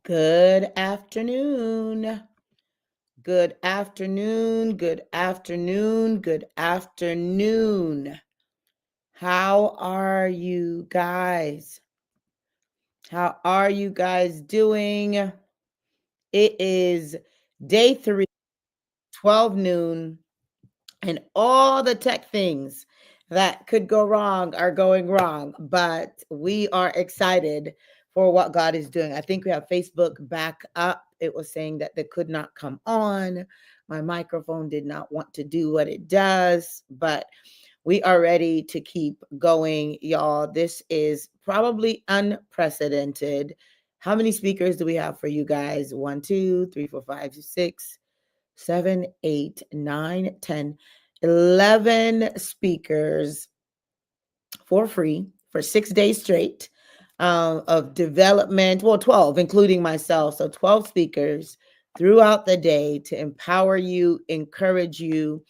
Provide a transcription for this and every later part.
Good afternoon. Good afternoon. Good afternoon. Good afternoon. How are you guys? How are you guys doing? It is day 3, 12 noon, and all the tech things that could go wrong are going wrong, but we are excited for what God is doing. I think we have Facebook back up. It was saying that they could not come on. My microphone did not want to do what it does, but we are ready to keep going, y'all. This is probably unprecedented. How many speakers do we have for you guys? 1, 2, 3, 4, 5, 6, 7, 8, 9, 10, 11 speakers for free for 6 days straight of development. Well, 12, including myself. So 12 speakers throughout the day to empower you, encourage you,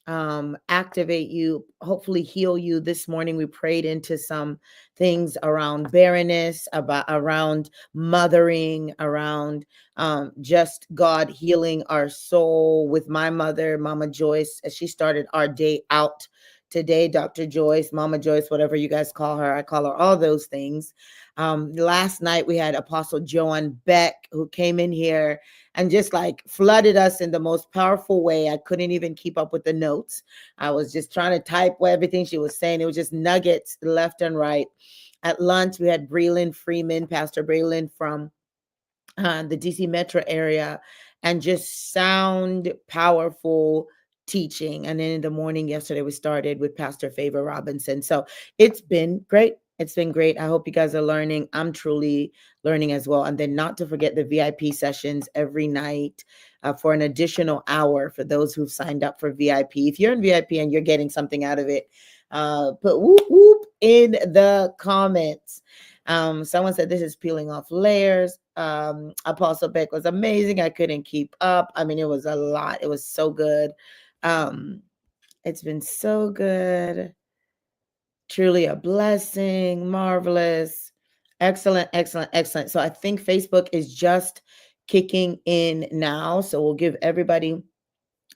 activate you, hopefully heal you. This morning we prayed into some things around barrenness, around mothering, around just God healing our soul. With my mother, Mama Joyce, as she started our day out today, Dr. Joyce, Mama Joyce, whatever you guys call her, I call her all those things. Last night we had Apostle Joan Beck, who came in here and just like flooded us in the most powerful way. I couldn't even keep up with the notes. I was just trying to type everything she was saying. It was just nuggets left and right. At lunch, we had Breland Freeman, Pastor Breland from the DC metro area, and just sound, powerful teaching. And then in the morning yesterday, we started with Pastor Favor Robinson. So it's been great. It's been great. I hope you guys are learning. I'm truly learning as well. And then not to forget the VIP sessions every night for an additional hour for those who've signed up for VIP. If you're in VIP and you're getting something out of it, put whoop whoop in the comments. Someone said this is peeling off layers. Apostle Beck was amazing. I couldn't keep up. I mean, it was a lot. It was so good. It's been so good. Truly a blessing. Marvelous. Excellent, excellent, excellent. So I think Facebook is just kicking in now. So we'll give everybody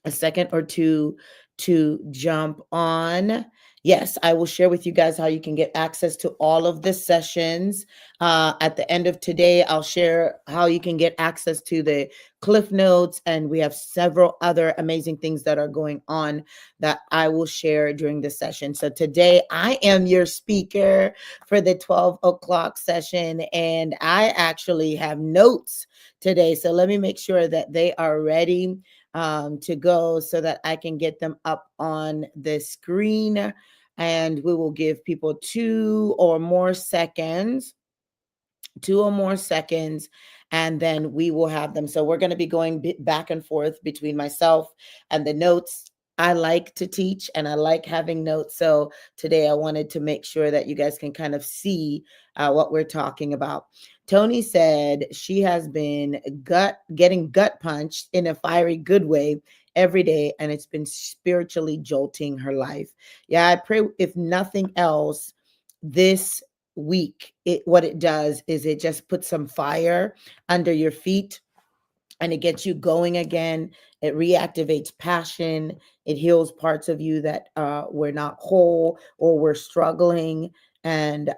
a second or two to jump on. Yes, I will share with you guys how you can get access to all of the sessions. At the end of today, I'll share how you can get access to the Cliff Notes, and we have several other amazing things that are going on that I will share during the session. So today, I am your speaker for the 12 o'clock session, and I actually have notes today. So let me make sure that they are ready to go so that I can get them up on the screen. And we will give people 2 or more seconds, and then we will have them. So we're going to be going back and forth between myself and the notes. I like to teach and I like having notes. So today I wanted to make sure that you guys can kind of see what we're talking about. Tony said she has been getting gut punched in a fiery good way every day, and it's been spiritually jolting her life. Yeah, I pray if nothing else, this week, what it does is it just puts some fire under your feet and it gets you going again. It reactivates passion. It heals parts of you that were not whole or were struggling. And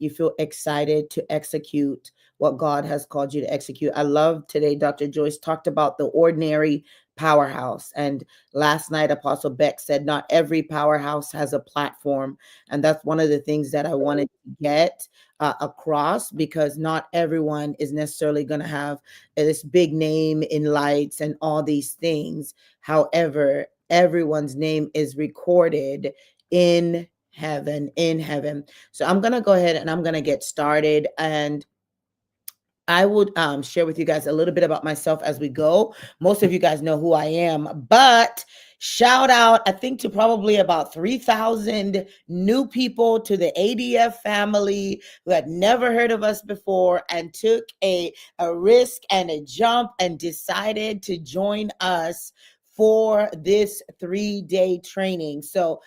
you feel excited to execute what God has called you to execute. I love today, Dr. Joyce talked about the ordinary powerhouse. And last night, Apostle Beck said, not every powerhouse has a platform. And that's one of the things that I wanted to get across, because not everyone is necessarily going to have this big name in lights and all these things. However, everyone's name is recorded in heaven, in heaven. So I'm going to go ahead and I'm going to get started, and I would share with you guys a little bit about myself as we go. Most of you guys know who I am, but shout out, I think, to probably about 3,000 new people to the ADF family who had never heard of us before and took a risk and a jump and decided to join us for this 3-day training. So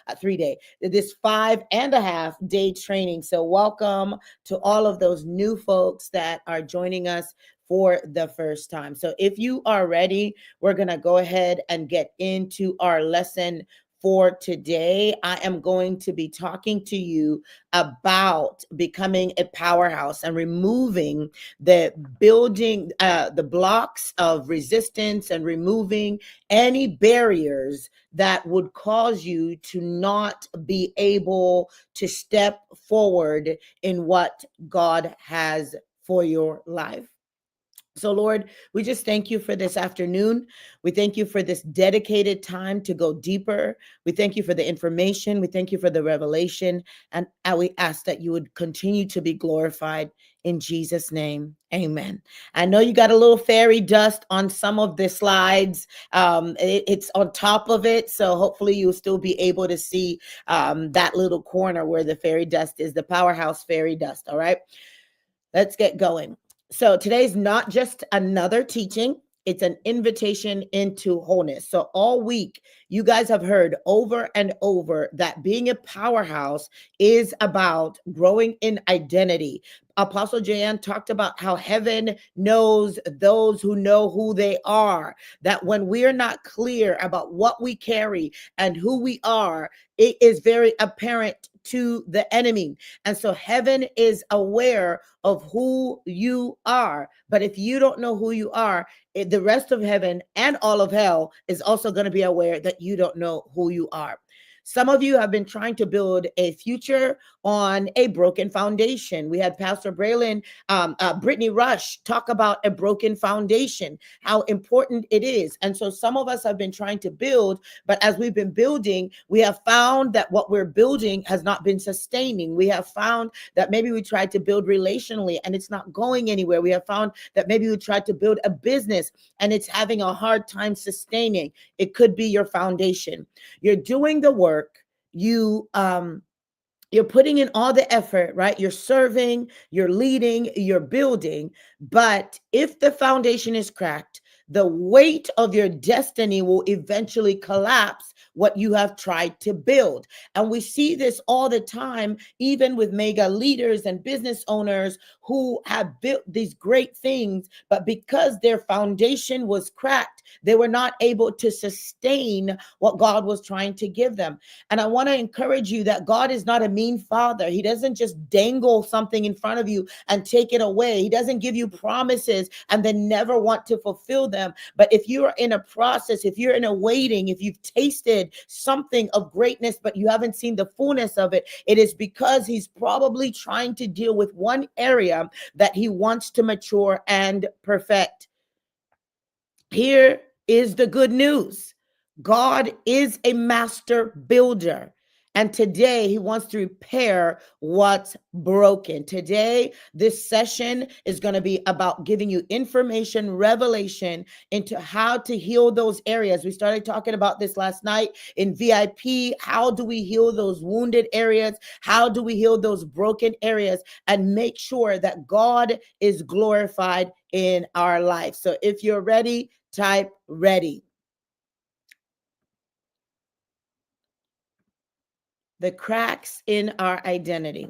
this 5.5-day training. So welcome to all of those new folks that are joining us for the first time. So if you are ready, we're going to go ahead and get into our lesson for today. I am going to be talking to you about becoming a powerhouse and removing the blocks of resistance and removing any barriers that would cause you to not be able to step forward in what God has for your life. So, Lord, we just thank you for this afternoon. We thank you for this dedicated time to go deeper. We thank you for the information. We thank you for the revelation. And we ask that you would continue to be glorified in Jesus' name. Amen. I know you got a little fairy dust on some of the slides. It's on top of it. So hopefully you'll still be able to see that little corner where the fairy dust is, the powerhouse fairy dust. All right. Let's get going. So today's not just another teaching, it's an invitation into wholeness. So all week, you guys have heard over and over that being a powerhouse is about growing in identity. Apostle Jan talked about how heaven knows those who know who they are, that when we're not clear about what we carry and who we are, it is very apparent to the enemy. And so heaven is aware of who you are. But if you don't know who you are, the rest of heaven and all of hell is also going to be aware that you don't know who you are. Some of you have been trying to build a future on a broken foundation. We had Pastor Braylon, Brittany Rush talk about a broken foundation, how important it is. And so some of us have been trying to build, but as we've been building, we have found that what we're building has not been sustaining. We have found that maybe we tried to build relationally and it's not going anywhere. We have found that maybe we tried to build a business and it's having a hard time sustaining. It could be your foundation. You're doing the work. You're putting in all the effort, right? You're serving, you're leading, you're building. But if the foundation is cracked, the weight of your destiny will eventually collapse what you have tried to build. And we see this all the time, even with mega leaders and business owners who have built these great things, but because their foundation was cracked, they were not able to sustain what God was trying to give them. And I want to encourage you that God is not a mean father. He doesn't just dangle something in front of you and take it away. He doesn't give you promises and then never want to fulfill them. But if you are in a process, if you're in a waiting, if you've tasted something of greatness, but you haven't seen the fullness of it, it is because he's probably trying to deal with one area that he wants to mature and perfect. Here is the good news. God is a master builder. And today he wants to repair what's broken. Today, this session is going to be about giving you information, revelation into how to heal those areas. We started talking about this last night in VIP. How do we heal those wounded areas? How do we heal those broken areas and make sure that God is glorified in our life? So if you're ready, type ready. The cracks in our identity.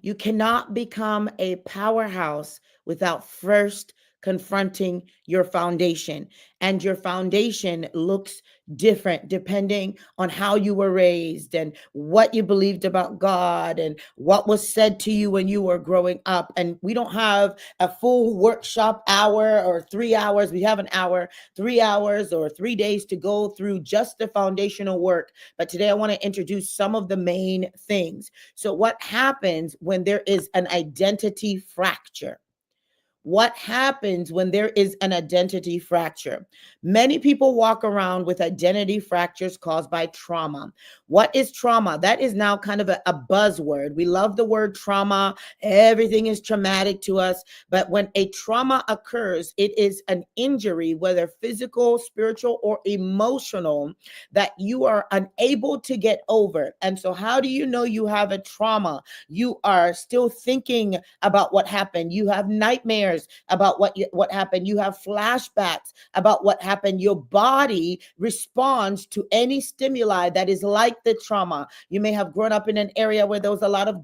You cannot become a powerhouse without first confronting your foundation. And your foundation looks different depending on how you were raised and what you believed about God and what was said to you when you were growing up. And we don't have a full workshop hour or 3 hours. We have an hour, 3 hours, or 3 days to go through just the foundational work. But today I want to introduce some of the main things. So what happens when there is an identity fracture? What happens when there is an identity fracture? Many people walk around with identity fractures caused by trauma. What is trauma? That is now kind of a buzzword. We love the word trauma. Everything is traumatic to us. But when a trauma occurs, it is an injury, whether physical, spiritual, or emotional, that you are unable to get over. And so how do you know you have a trauma? You are still thinking about what happened. You have nightmares about what happened. You have flashbacks about what happened. Your body responds to any stimuli that is like the trauma. You may have grown up in an area where there was a lot of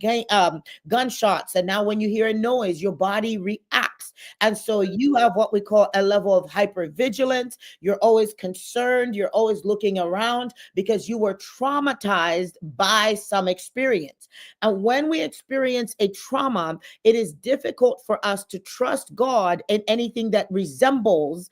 gunshots, and now when you hear a noise, your body reacts max. And so you have what we call a level of hypervigilance. You're always concerned. You're always looking around because you were traumatized by some experience. And when we experience a trauma, it is difficult for us to trust God in anything that resembles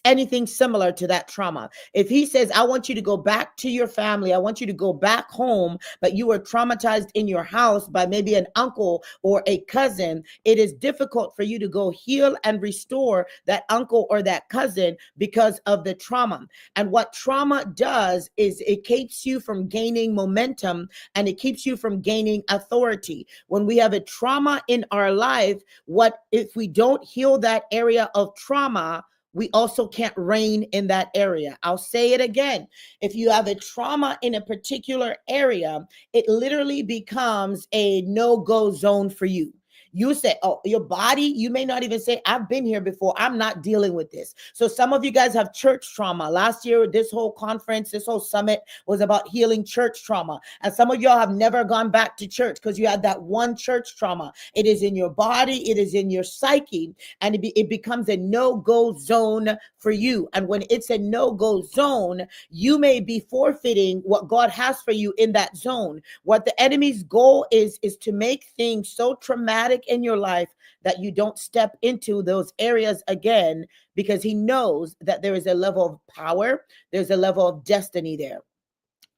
anything similar to that trauma. If he says, I want you to go back to your family, I want you to go back home, but you were traumatized in your house by maybe an uncle or a cousin, it is difficult for you to go heal and restore that uncle or that cousin because of the trauma. And what trauma does is it keeps you from gaining momentum and it keeps you from gaining authority. When we have a trauma in our life, what if we don't heal that area of trauma, we also can't reign in that area. I'll say it again. If you have a trauma in a particular area, it literally becomes a no-go zone for you. You say, oh, your body, you may not even say, I've been here before. I'm not dealing with this. So some of you guys have church trauma. Last year, this whole conference, this whole summit was about healing church trauma. And some of y'all have never gone back to church because you had that one church trauma. It is in your body. It is in your psyche. And it becomes a no-go zone for you. And when it's a no-go zone, you may be forfeiting what God has for you in that zone. What the enemy's goal is to make things so traumatic in your life that you don't step into those areas again, because he knows that there is a level of power, there's a level of destiny there.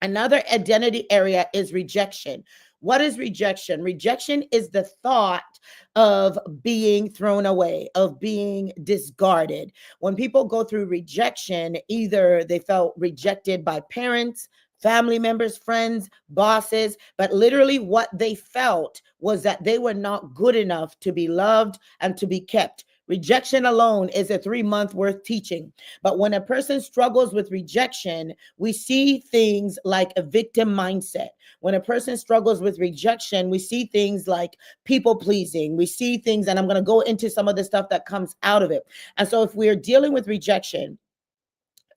Another identity area is rejection. What is rejection? Rejection is the thought of being thrown away, of being discarded. When people go through rejection, either they felt rejected by parents, family members, friends, bosses, but literally what they felt was that they were not good enough to be loved and to be kept. Rejection alone is a 3-month worth teaching. But when a person struggles with rejection, we see things like a victim mindset. When a person struggles with rejection, we see things like people pleasing. We see things, and I'm going to go into some of the stuff that comes out of it. And so if we're dealing with rejection,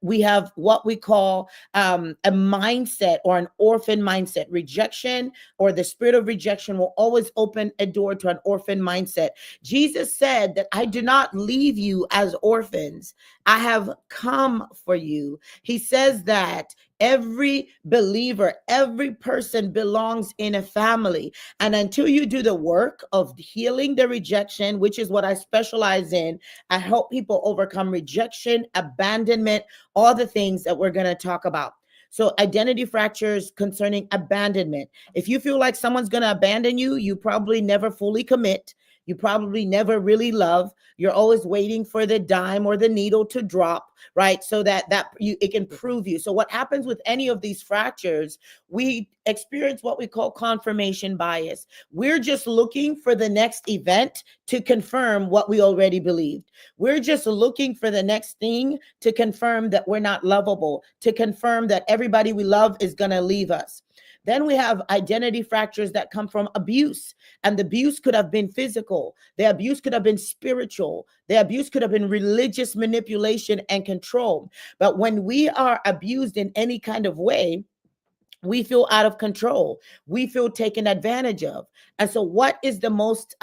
we have what we call a mindset or an orphan mindset. Rejection or the spirit of rejection will always open a door to an orphan mindset. Jesus said that I do not leave you as orphans. I have come for you. He says that every believer, every person belongs in a family. And until you do the work of healing the rejection, which is what I specialize in, I help people overcome rejection, abandonment, all the things that we're going to talk about. So identity fractures concerning abandonment. If you feel like someone's going to abandon you, you probably never fully commit. You probably never really love. You're always waiting for the dime or the needle to drop, right? So that it can prove you. So what happens with any of these fractures, we experience what we call confirmation bias. We're just looking for the next event to confirm what we already believed. We're just looking for the next thing to confirm that we're not lovable, to confirm that everybody we love is going to leave us. Then we have identity fractures that come from abuse. And the abuse could have been physical. The abuse could have been spiritual. The abuse could have been religious manipulation and control. But when we are abused in any kind of way, we feel out of control. We feel taken advantage of. And so what is the most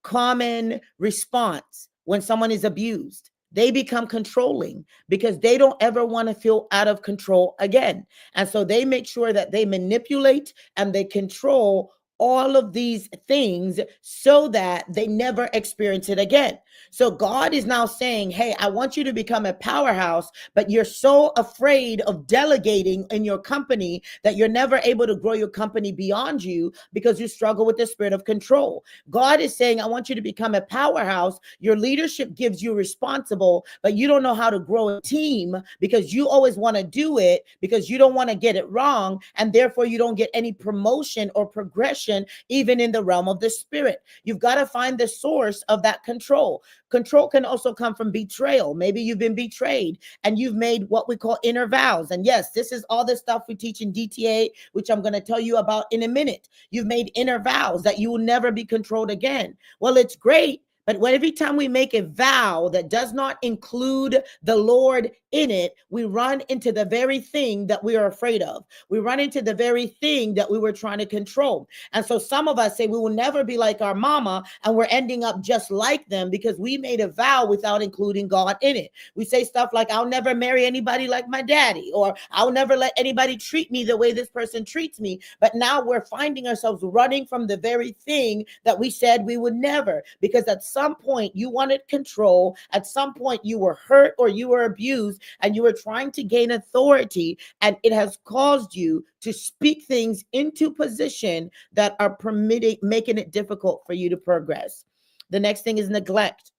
common response when someone is abused? They become controlling because they don't ever want to feel out of control again. And so they make sure that they manipulate and they control all of these things so that they never experience it again. So God is now saying, hey, I want you to become a powerhouse, but you're so afraid of delegating in your company that you're never able to grow your company beyond you because you struggle with the spirit of control. God is saying, I want you to become a powerhouse. Your leadership gives you responsible, but you don't know how to grow a team because you always want to do it because you don't want to get it wrong. And therefore you don't get any promotion or progression, even in the realm of the spirit. You've got to find the source of that control. Control can also come from betrayal. Maybe you've been betrayed and you've made what we call inner vows. And yes, this is all the stuff we teach in DTA, which I'm going to tell you about in a minute. You've made inner vows that you will never be controlled again. Well, it's great, But when every time we make a vow that does not include the Lord in it, we run into the very thing that we are afraid of. We run into the very thing that we were trying to control. And so some of us say we will never be like our mama, and we're ending up just like them because we made a vow without including God in it. We say stuff like, I'll never marry anybody like my daddy, or I'll never let anybody treat me the way this person treats me. But now we're finding ourselves running from the very thing that we said we would never, because at some point you wanted control. At some point you were hurt or you were abused and you were trying to gain authority, and it has caused you to speak things into position that are permitting, making it difficult for you to progress. The next thing is neglect.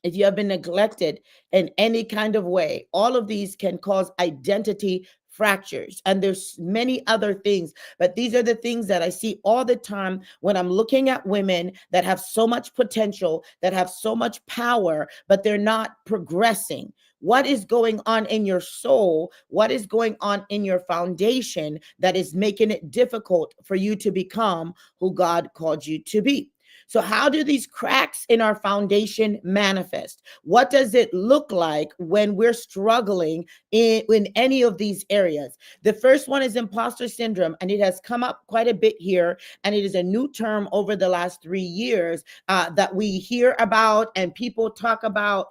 If you have been neglected in any kind of way, all of these can cause identity fractures. And there's many other things, but these are the things that I see all the time when I'm looking at women that have so much potential, that have so much power, but they're not progressing. What is going on in your soul? What is going on in your foundation that is making it difficult for you to become who God called you to be? So how do these cracks in our foundation manifest? What does it look like when we're struggling in any of these areas? The first one is imposter syndrome, and it has come up quite a bit here, and it is a new term over the last 3 years that we hear about and people talk about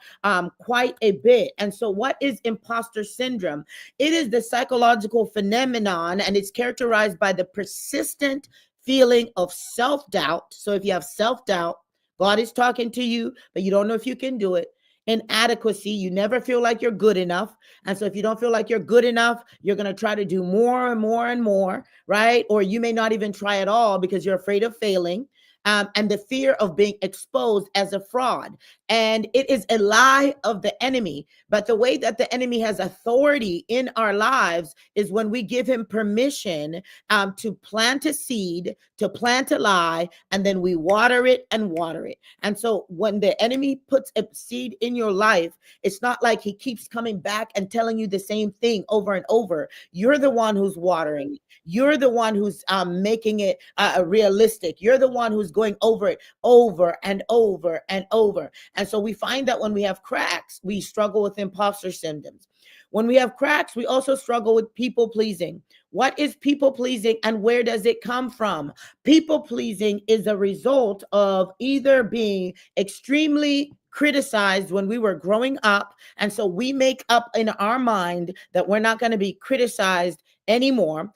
quite a bit. And so what is imposter syndrome? It is the psychological phenomenon, and it's characterized by the persistent feeling of self-doubt. So if you have self-doubt, God is talking to you, but you don't know if you can do it. Inadequacy, you never feel like you're good enough. And so if you don't feel like you're good enough, you're going to try to do more and more and more, right? Or you may not even try at all because you're afraid of failing. And the fear of being exposed as a fraud. And it is a lie of the enemy. But the way that the enemy has authority in our lives is when we give him permission to plant a seed, to plant a lie, and then we water it and water it. And so when the enemy puts a seed in your life, it's not like he keeps coming back and telling you the same thing over and over. You're the one who's watering it. You're the one who's making it realistic. You're the one who's going over it over and over and over. And so we find that when we have cracks, we struggle with imposter syndromes. When we have cracks, we also struggle with people pleasing. What is people pleasing and where does it come from? People pleasing is a result of either being extremely criticized when we were growing up. And so we make up in our mind that we're not going to be criticized anymore.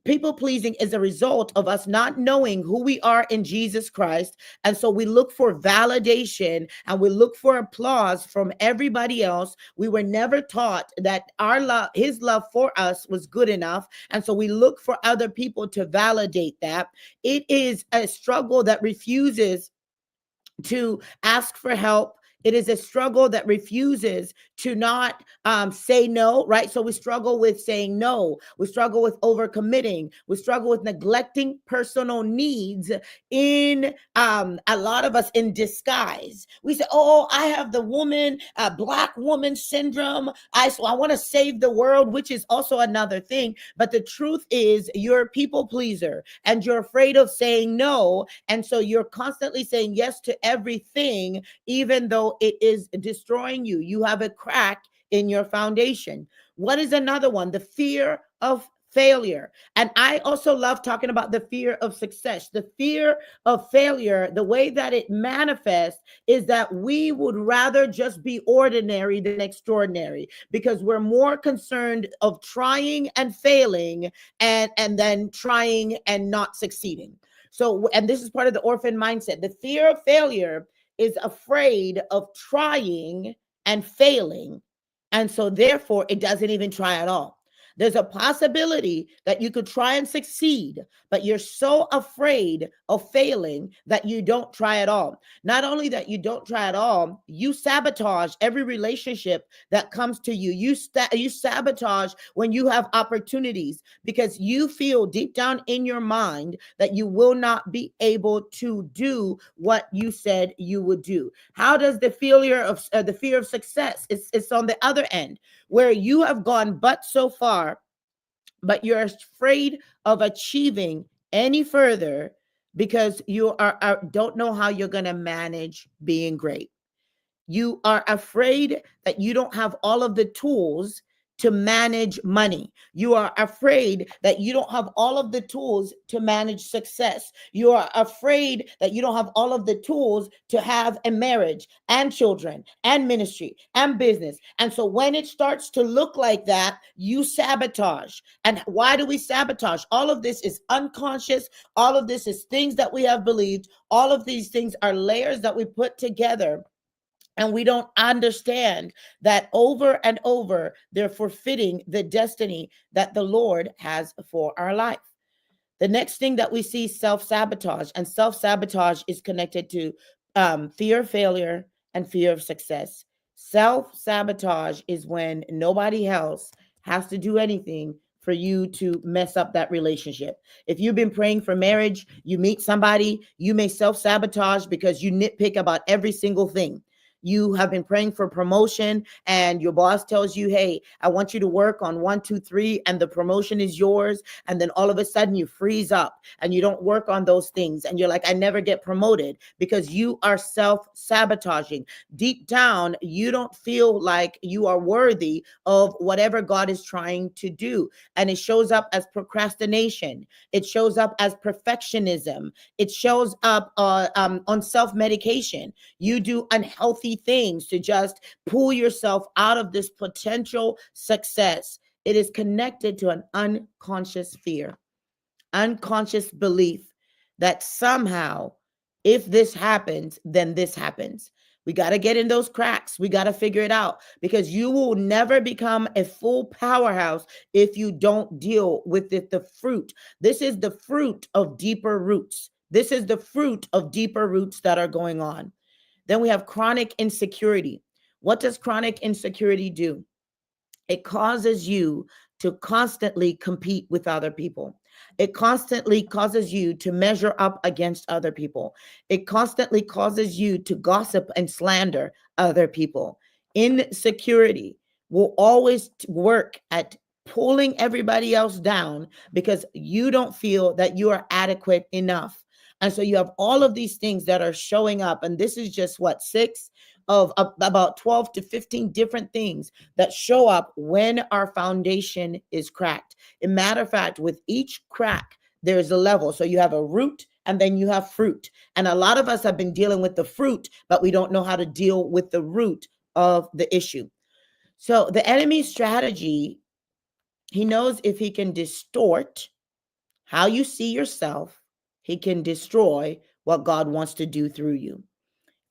People pleasing is a result of us not knowing who we are in Jesus Christ. And so we look for validation and we look for applause from everybody else. We were never taught that our love, his love for us was good enough. And so we look for other people to validate that. It is a struggle that refuses to ask for help. It is a struggle that refuses to not say no, right? So we struggle with saying no. We struggle with overcommitting. We struggle with neglecting personal needs in a lot of us in disguise. We say, oh, I have the black woman syndrome. So I want to save the world, which is also another thing. But the truth is you're a people pleaser and you're afraid of saying no. And so you're constantly saying yes to everything, even though it is destroying you. You have a crack in your foundation. What is another one? The fear of failure. And I also love talking about the fear of success. The fear of failure, the way that it manifests is that we would rather just be ordinary than extraordinary because we're more concerned of trying and failing and then trying and not succeeding. So, and this is part of the orphan mindset. The fear of failure is afraid of trying and failing. And so therefore it doesn't even try at all. There's a possibility that you could try and succeed, but you're so afraid of failing that you don't try at all. Not only that you don't try at all, you sabotage every relationship that comes to you. You sabotage when you have opportunities because you feel deep down in your mind that you will not be able to do what you said you would do. How does the fear of success? It's on the other end where you have gone but so far, but you're afraid of achieving any further because you don't know how you're going to manage being great. You are afraid that you don't have all of the tools to manage money. You are afraid that you don't have all of the tools to manage success. You are afraid that you don't have all of the tools to have a marriage and children and ministry and business. And so when it starts to look like that, you sabotage. And why do we sabotage? All of this is unconscious. All of this is things that we have believed. All of these things are layers that we put together, and we don't understand that over and over, they're forfeiting the destiny that the Lord has for our life. The next thing that we see, self-sabotage, and self-sabotage is connected to fear of failure and fear of success. Self-sabotage is when nobody else has to do anything for you to mess up that relationship. If you've been praying for marriage, you meet somebody, you may self-sabotage because you nitpick about every single thing. You have been praying for promotion and your boss tells you, hey, I want you to work on 1, 2, 3, and the promotion is yours. And then all of a sudden you freeze up and you don't work on those things. And you're like, I never get promoted, because you are self-sabotaging. Deep down, you don't feel like you are worthy of whatever God is trying to do. And it shows up as procrastination. It shows up as perfectionism. It shows up on self-medication. You do unhealthy things to just pull yourself out of this potential success. It is connected to an unconscious fear, unconscious belief that somehow, if this happens, then this happens. We got to get in those cracks. We got to figure it out, because you will never become a full powerhouse if you don't deal with it, the fruit. This is the fruit of deeper roots. This is the fruit of deeper roots that are going on. Then we have chronic insecurity. What does chronic insecurity do? It causes you to constantly compete with other people. It constantly causes you to measure up against other people. It constantly causes you to gossip and slander other people. Insecurity will always work at pulling everybody else down because you don't feel that you are adequate enough. And so you have all of these things that are showing up. And this is just what, 6 of about 12 to 15 different things that show up when our foundation is cracked. As a matter of fact, with each crack, there's a level. So you have a root and then you have fruit. And a lot of us have been dealing with the fruit, but we don't know how to deal with the root of the issue. So the enemy's strategy, he knows if he can distort how you see yourself, he can destroy what God wants to do through you.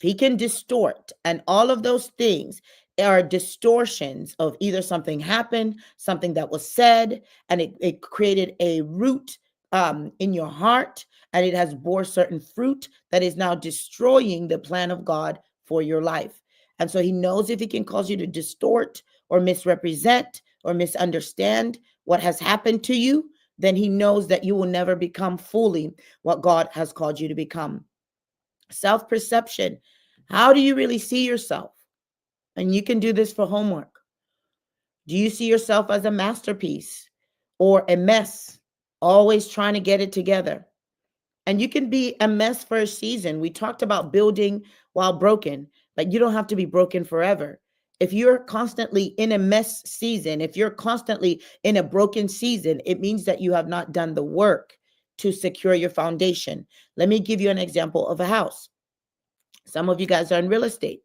If he can distort, and all of those things are distortions of either something happened, something that was said, and it created a root in your heart, and it has bore certain fruit that is now destroying the plan of God for your life. And so he knows if he can cause you to distort or misrepresent or misunderstand what has happened to you, then he knows that you will never become fully what God has called you to become. Self-perception. How do you really see yourself? And you can do this for homework. Do you see yourself as a masterpiece or a mess, always trying to get it together? And you can be a mess for a season. We talked about building while broken, but you don't have to be broken forever. If you're constantly in a mess season, if you're constantly in a broken season, it means that you have not done the work to secure your foundation. Let me give you an example of a house. Some of you guys are in real estate.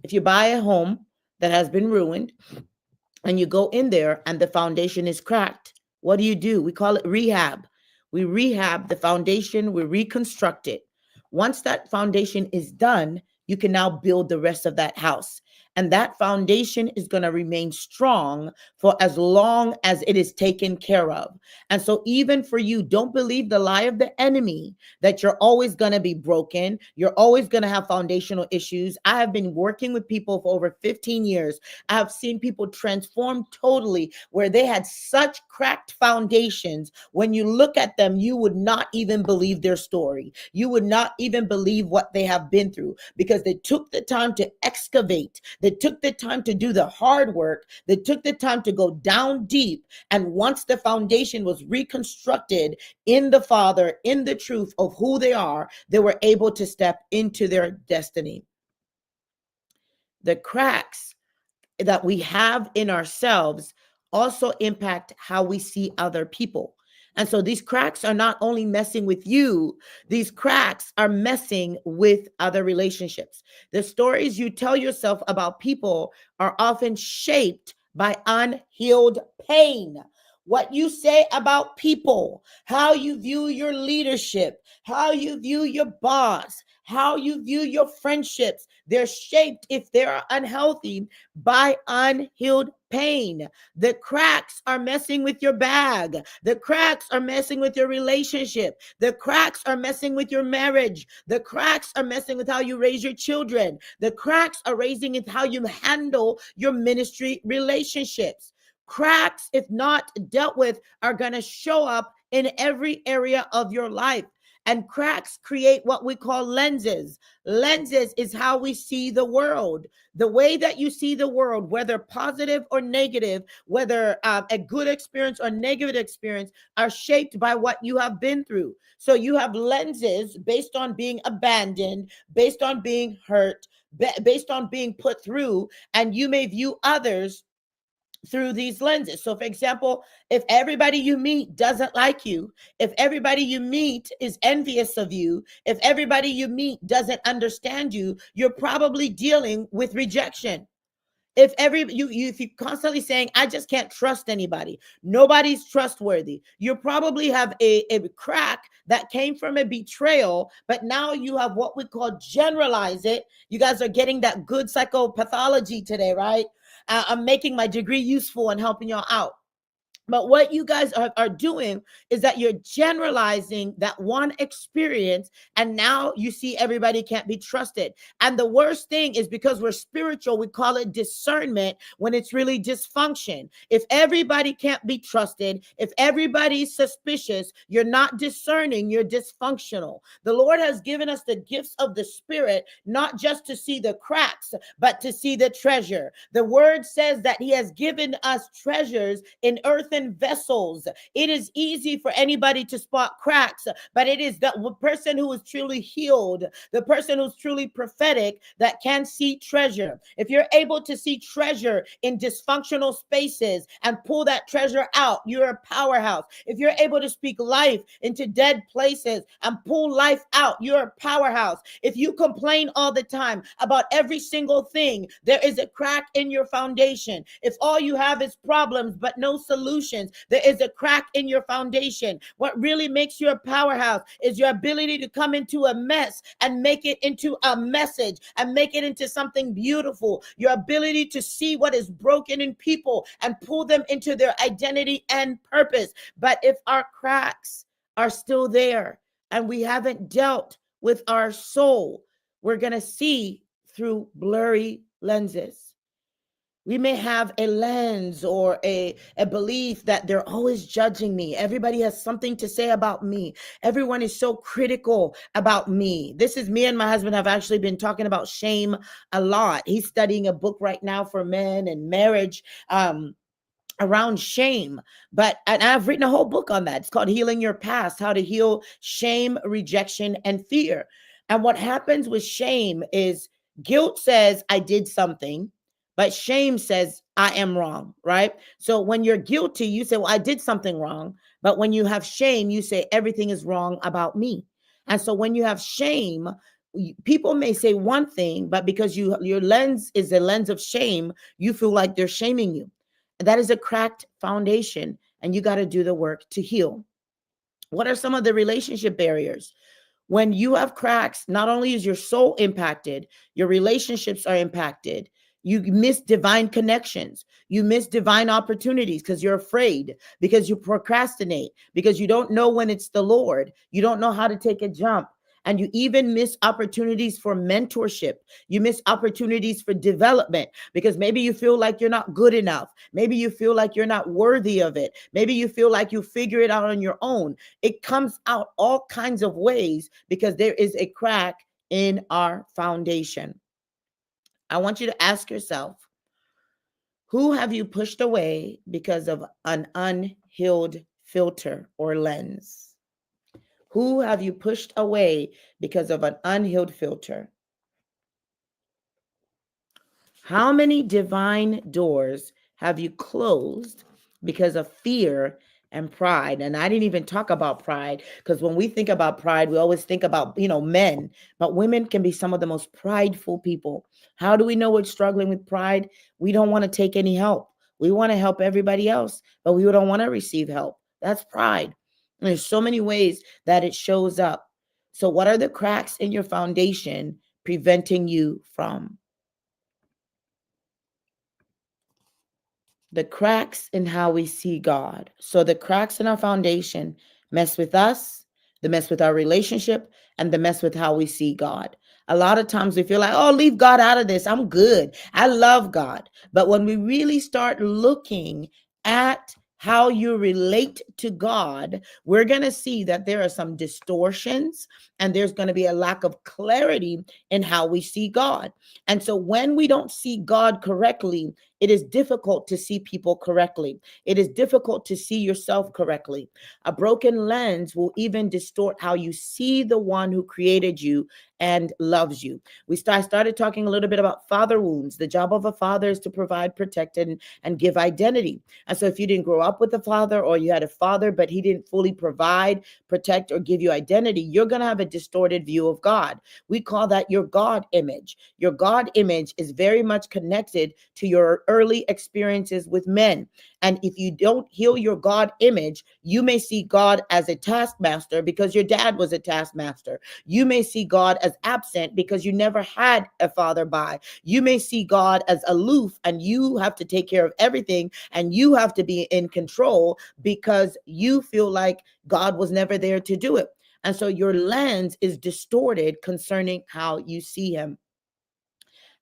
If you buy a home that has been ruined and you go in there and the foundation is cracked, what do? We call it rehab. We rehab the foundation, we reconstruct it. Once that foundation is done, you can now build the rest of that house. And that foundation is going to remain strong for as long as it is taken care of. And so even for you, don't believe the lie of the enemy that you're always going to be broken. You're always going to have foundational issues. I have been working with people for over 15 years. I have seen people transform totally where they had such cracked foundations. When you look at them, you would not even believe their story. You would not even believe what they have been through because they took the time to excavate. that took the time to do the hard work, that took the time to go down deep. And once the foundation was reconstructed in the Father, in the truth of who they are, they were able to step into their destiny. The cracks that we have in ourselves also impact how we see other people. And so these cracks are not only messing with you, these cracks are messing with other relationships. The stories you tell yourself about people are often shaped by unhealed pain. What you say about people, how you view your leadership, how you view your boss, how you view your friendships, they're shaped, if they're unhealthy, by unhealed pain. The cracks are messing with your bag. The cracks are messing with your relationship. The cracks are messing with your marriage. The cracks are messing with how you raise your children. The cracks are raising with how you handle your ministry relationships. Cracks, if not dealt with, are going to show up in every area of your life. And cracks create what we call lenses. Lenses is how we see the world. The way that you see the world, whether positive or negative, whether a good experience or negative experience, are shaped by what you have been through. So you have lenses based on being abandoned, based on being hurt, based on being put through, and you may view others through these lenses. So, for example, if everybody you meet doesn't like you, if everybody you meet is envious of you, if everybody you meet doesn't understand you, you're probably dealing with rejection. If if you're constantly saying, I just can't trust anybody, nobody's trustworthy, you probably have a crack that came from a betrayal, but now you have what we call generalize it. You guys are getting that good psychopathology today, right? I'm making my degree useful and helping y'all out. But what you guys are doing is that you're generalizing that one experience, and now you see everybody can't be trusted. And the worst thing is, because we're spiritual, we call it discernment when it's really dysfunction. If everybody can't be trusted, if everybody's suspicious, you're not discerning, you're dysfunctional. The Lord has given us the gifts of the Spirit, not just to see the cracks, but to see the treasure. The word says that He has given us treasures in earthen vessels. It is easy for anybody to spot cracks, but it is the person who is truly healed, the person who's truly prophetic, that can see treasure. If you're able to see treasure in dysfunctional spaces and pull that treasure out, you're a powerhouse. If you're able to speak life into dead places and pull life out, you're a powerhouse. If you complain all the time about every single thing, there is a crack in your foundation. If all you have is problems but no solutions, there is a crack in your foundation. What really makes you a powerhouse is your ability to come into a mess and make it into a message and make it into something beautiful. Your ability to see what is broken in people and pull them into their identity and purpose. But if our cracks are still there and we haven't dealt with our soul, we're going to see through blurry lenses. We may have a lens or a belief that they're always judging me. Everybody has something to say about me. Everyone is so critical about me. This is me and my husband have actually been talking about shame a lot. He's studying a book right now for men and marriage around shame. And I've written a whole book on that. It's called Healing Your Past, How to Heal Shame, Rejection, and Fear. And what happens with shame is guilt says, I did something. But shame says, I am wrong, right? So when you're guilty, you say, well, I did something wrong. But when you have shame, you say, everything is wrong about me. And so when you have shame, people may say one thing, but because your lens is a lens of shame, you feel like they're shaming you. That is a cracked foundation, and you got to do the work to heal. What are some of the relationship barriers? When you have cracks, not only is your soul impacted, your relationships are impacted. You miss divine connections. You miss divine opportunities because you're afraid, because you procrastinate, because you don't know when it's the Lord. You don't know how to take a jump. And you even miss opportunities for mentorship. You miss opportunities for development because maybe you feel like you're not good enough. Maybe you feel like you're not worthy of it. Maybe you feel like you figure it out on your own. It comes out all kinds of ways because there is a crack in our foundation. I want you to ask yourself, who have you pushed away because of an unhealed filter or lens? Who have you pushed away because of an unhealed filter? How many divine doors have you closed because of fear and pride? And I didn't even talk about pride, because when we think about pride, we always think about, men, but women can be some of the most prideful people. How do we know we're struggling with pride? We don't want to take any help. We want to help everybody else, but we don't want to receive help. That's pride. And there's so many ways that it shows up. So, what are the cracks in your foundation preventing you from? The cracks in how we see God. So the cracks in our foundation mess with us, the mess with our relationship, and the mess with how we see God. A lot of times we feel like, oh, leave God out of this. I'm good. I love God. But when we really start looking at how you relate to God, we're going to see that there are some distortions and there's going to be a lack of clarity in how we see God. And so when we don't see God correctly, it is difficult to see people correctly. It is difficult to see yourself correctly. A broken lens will even distort how you see the one who created you and loves you. I started talking a little bit about father wounds. The job of a father is to provide, protect, and give identity. And so if you didn't grow up with a father, or you had a father, but he didn't fully provide, protect, or give you identity, you're going to have a distorted view of God. We call that your God image. Your God image is very much connected to your early experiences with men. And if you don't heal your God image, you may see God as a taskmaster because your dad was a taskmaster. You may see God as absent because you never had a father by. You may see God as aloof and you have to take care of everything and you have to be in control because you feel like God was never there to do it. And so your lens is distorted concerning how you see him.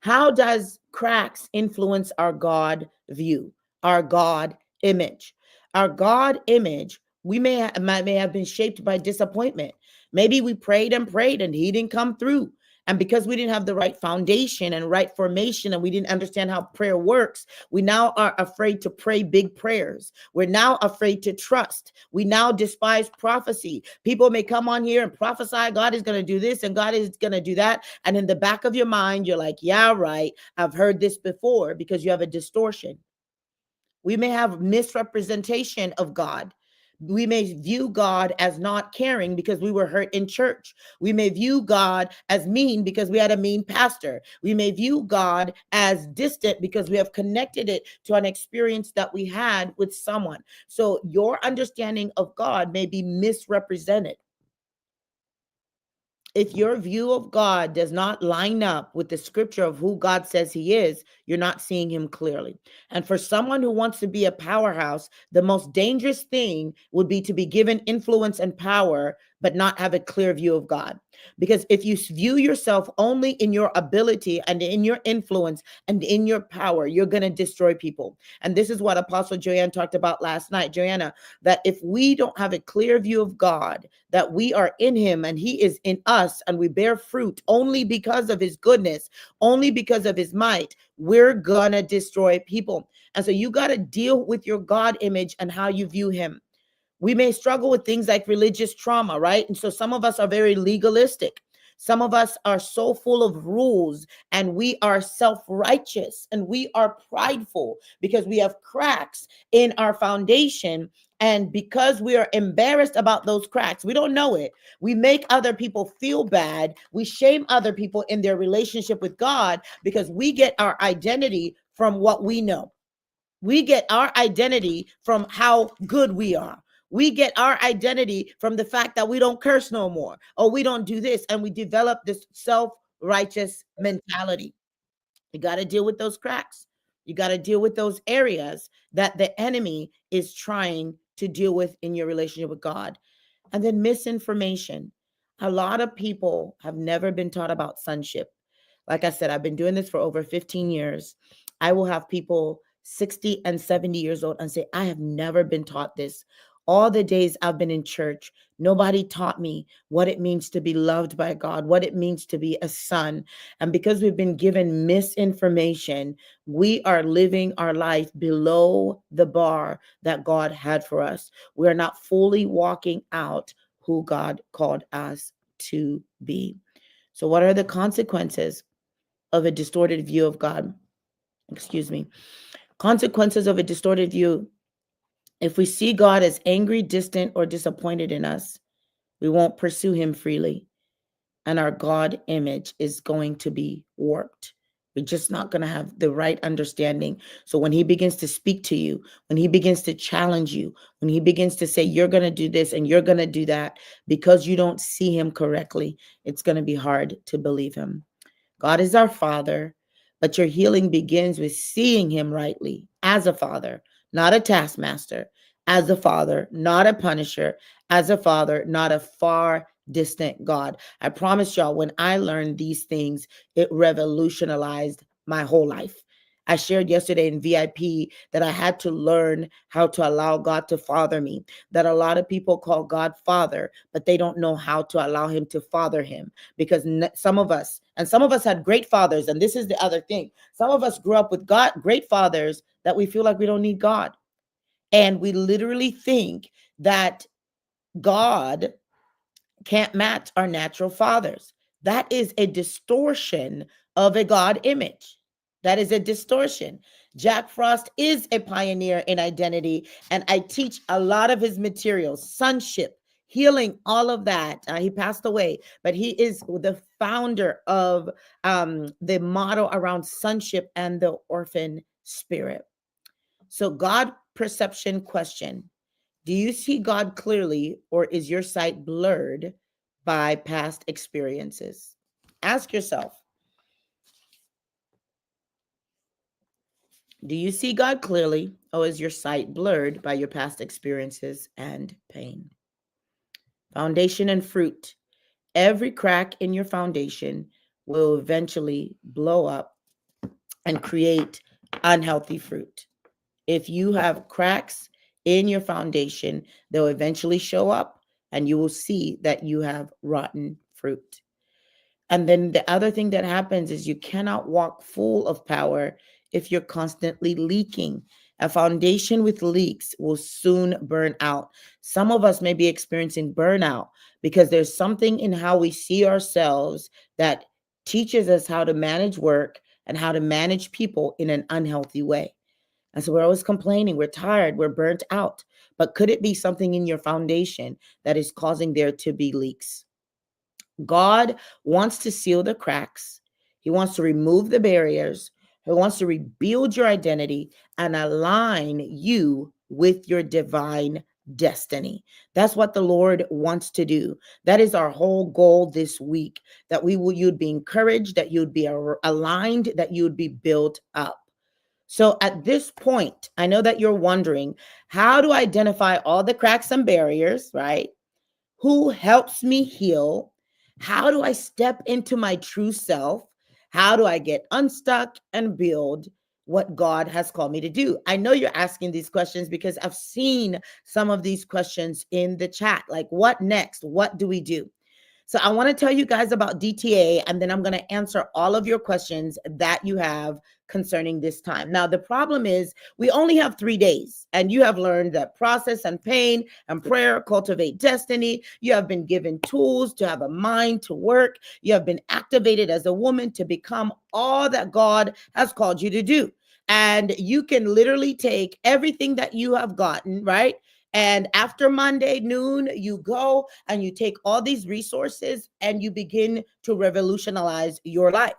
How does cracks influence our God view, our God image? Our God image, we may have been shaped by disappointment. Maybe we prayed and he didn't come through. And because we didn't have the right foundation and right formation, and we didn't understand how prayer works, we now are afraid to pray big prayers. We're now afraid to trust. We now despise prophecy. People may come on here and prophesy, God is going to do this and God is going to do that. And in the back of your mind, you're like, yeah, right. I've heard this before, because you have a distortion. We may have misrepresentation of God. We may view God as not caring because we were hurt in church. We may view God as mean because we had a mean pastor. We may view God as distant because we have connected it to an experience that we had with someone. So your understanding of God may be misrepresented. If your view of God does not line up with the scripture of who God says he is, you're not seeing him clearly. And for someone who wants to be a powerhouse, the most dangerous thing would be to be given influence and power, but not have a clear view of God. Because if you view yourself only in your ability and in your influence and in your power, you're going to destroy people. And this is what Apostle Joanne talked about last night, Joanna, that if we don't have a clear view of God, that we are in him and he is in us, and we bear fruit only because of his goodness, only because of his might, we're gonna destroy people. And so you got to deal with your God image and how you view him. We may struggle with things like religious trauma, right? And so some of us are very legalistic. Some of us are so full of rules, and we are self-righteous and we are prideful because we have cracks in our foundation. And because we are embarrassed about those cracks, we don't know it. We make other people feel bad. We shame other people in their relationship with God because we get our identity from what we know. We get our identity from how good we are. We get our identity from the fact that we don't curse no more, or we don't do this, and we develop this self-righteous mentality. You got to deal with those cracks. You got to deal with those areas that the enemy is trying to deal with in your relationship with God. And then misinformation. A lot of people have never been taught about sonship. Like I said, I've been doing this for over 15 years. I will have people 60 and 70 years old and say, I have never been taught this. All the days I've been in church, nobody taught me what it means to be loved by God, what it means to be a son. And because we've been given misinformation, we are living our life below the bar that God had for us. We are not fully walking out who God called us to be. So, what are the consequences of a distorted view of God? Excuse me. Consequences of a distorted view. If we see God as angry, distant, or disappointed in us, we won't pursue him freely. And our God image is going to be warped. We're just not going to have the right understanding. So when he begins to speak to you, when he begins to challenge you, when he begins to say, you're going to do this and you're going to do that, because you don't see him correctly, it's going to be hard to believe him. God is our Father, but your healing begins with seeing him rightly as a father, not a taskmaster, as a father, not a punisher, as a father, not a far distant God. I promise y'all, when I learned these things, it revolutionized my whole life. I shared yesterday in VIP that I had to learn how to allow God to father me, that a lot of people call God Father, but they don't know how to allow him to father him, because some of us had great fathers. And this is the other thing. Some of us grew up with God, great fathers, that we feel like we don't need God. And we literally think that God can't match our natural fathers. That is a distortion of a God image. That is a distortion. Jack Frost is a pioneer in identity, and I teach a lot of his materials, sonship, healing, all of that. He passed away, but he is the founder of the model around sonship and the orphan spirit. So, God perception question. Do you see God clearly, or is your sight blurred by past experiences? Ask yourself, do you see God clearly, or is your sight blurred by your past experiences and pain? Foundation and fruit. Every crack in your foundation will eventually blow up and create unhealthy fruit. If you have cracks in your foundation, they'll eventually show up and you will see that you have rotten fruit. And then the other thing that happens is you cannot walk full of power if you're constantly leaking. A foundation with leaks will soon burn out. Some of us may be experiencing burnout because there's something in how we see ourselves that teaches us how to manage work and how to manage people in an unhealthy way. And so we're always complaining, we're tired, we're burnt out. But could it be something in your foundation that is causing there to be leaks? God wants to seal the cracks. He wants to remove the barriers. He wants to rebuild your identity and align you with your divine destiny. That's what the Lord wants to do. That is our whole goal this week, that you'd be encouraged, that you'd be aligned, that you'd be built up. So at this point, I know that you're wondering, how do I identify all the cracks and barriers, right? Who helps me heal? How do I step into my true self? How do I get unstuck and build what God has called me to do? I know you're asking these questions because I've seen some of these questions in the chat. Like, what next? What do we do? So I want to tell you guys about DTA, and then I'm going to answer all of your questions that you have concerning this time. Now, the problem is we only have 3 days, and you have learned that process and pain and prayer cultivate destiny. You have been given tools to have a mind to work. You have been activated as a woman to become all that God has called you to do. And you can literally take everything that you have gotten, right? And after Monday noon, you go and you take all these resources and you begin to revolutionize your life.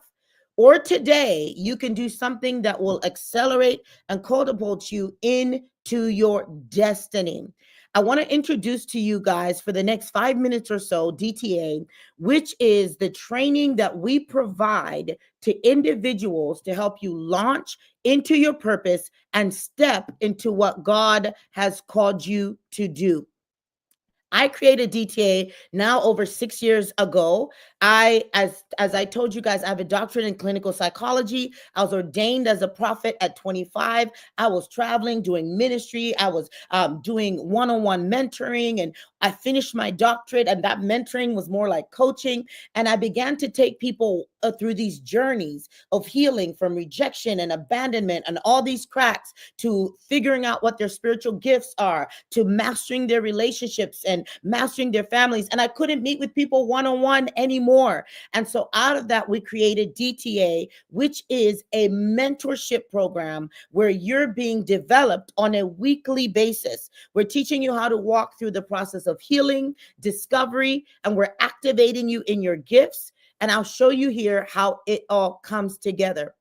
Or today, you can do something that will accelerate and catapult you into your destiny. I want to introduce to you guys for the next 5 minutes or so DTA, which is the training that we provide to individuals to help you launch into your purpose and step into what God has called you to do. I created DTA now over 6 years ago, As I told you guys, I have a doctorate in clinical psychology. I was ordained as a prophet at 25. I was traveling, doing ministry. I was doing one-on-one mentoring, and I finished my doctorate, and that mentoring was more like coaching. And I began to take people through these journeys of healing from rejection and abandonment and all these cracks, to figuring out what their spiritual gifts are, to mastering their relationships and mastering their families. And I couldn't meet with people one-on-one anymore. And so out of that, we created DTA, which is a mentorship program where you're being developed on a weekly basis. We're teaching you how to walk through the process of healing, discovery, and we're activating you in your gifts. And I'll show you here how it all comes together.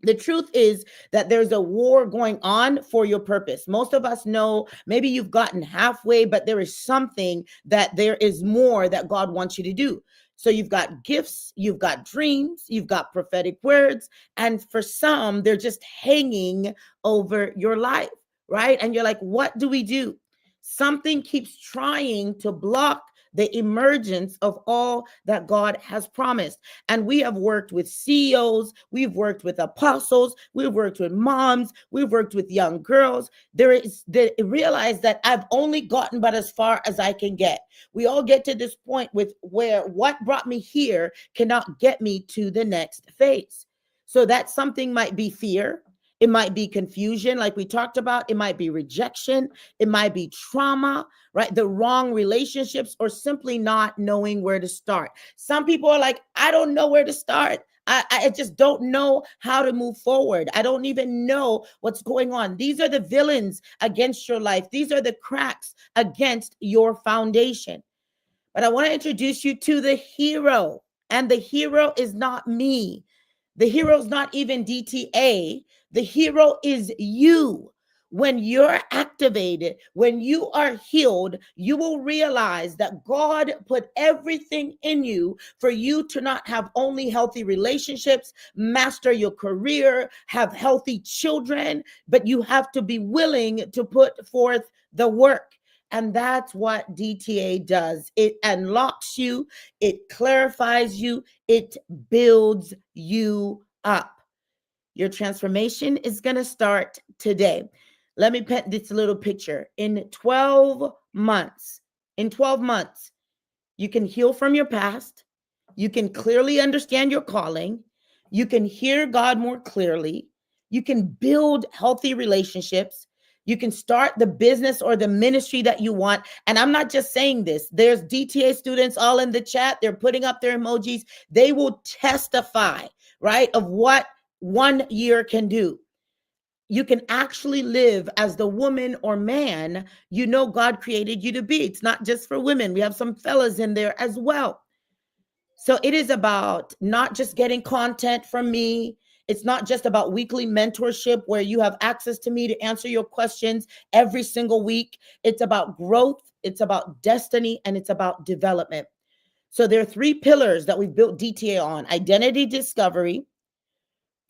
The truth is that there's a war going on for your purpose. Most of us know maybe you've gotten halfway, but there is something that there is more that God wants you to do. So you've got gifts, you've got dreams, you've got prophetic words, and for some, they're just hanging over your life, right? And you're like, what do we do? Something keeps trying to block the emergence of all that God has promised. And we have worked with CEOs, we've worked with apostles, we've worked with moms, we've worked with young girls. They realize that I've only gotten but as far as I can get. We all get to this point with where what brought me here cannot get me to the next phase. So that something might be fear. It might be confusion, like we talked about. It might be rejection. It might be trauma, right? The wrong relationships, or simply not knowing where to start. Some people are like, I don't know where to start. I just don't know how to move forward. I don't even know what's going on. These are the villains against your life. These are the cracks against your foundation. But I want to introduce you to the hero. And the hero is not me. The hero is not even DTA. The hero is you. When you're activated, when you are healed, you will realize that God put everything in you for you to not have only healthy relationships, master your career, have healthy children, but you have to be willing to put forth the work. And that's what DTA does. It unlocks you, it clarifies you, it builds you up. Your transformation is going to start today. Let me paint this little picture. In 12 months, you can heal from your past. You can clearly understand your calling. You can hear God more clearly. You can build healthy relationships. You can start the business or the ministry that you want. And I'm not just saying this. There's DTA students all in the chat. They're putting up their emojis. They will testify, right, of what 1 year can do. You can actually live as the woman or man you know God created you to be. It's not just for women. We have some fellas in there as well. So it is about not just getting content from me. It's not just about weekly mentorship where you have access to me to answer your questions every single week. It's about growth, it's about destiny, and it's about development. So there are 3 pillars that we've built DTA on: identity discovery,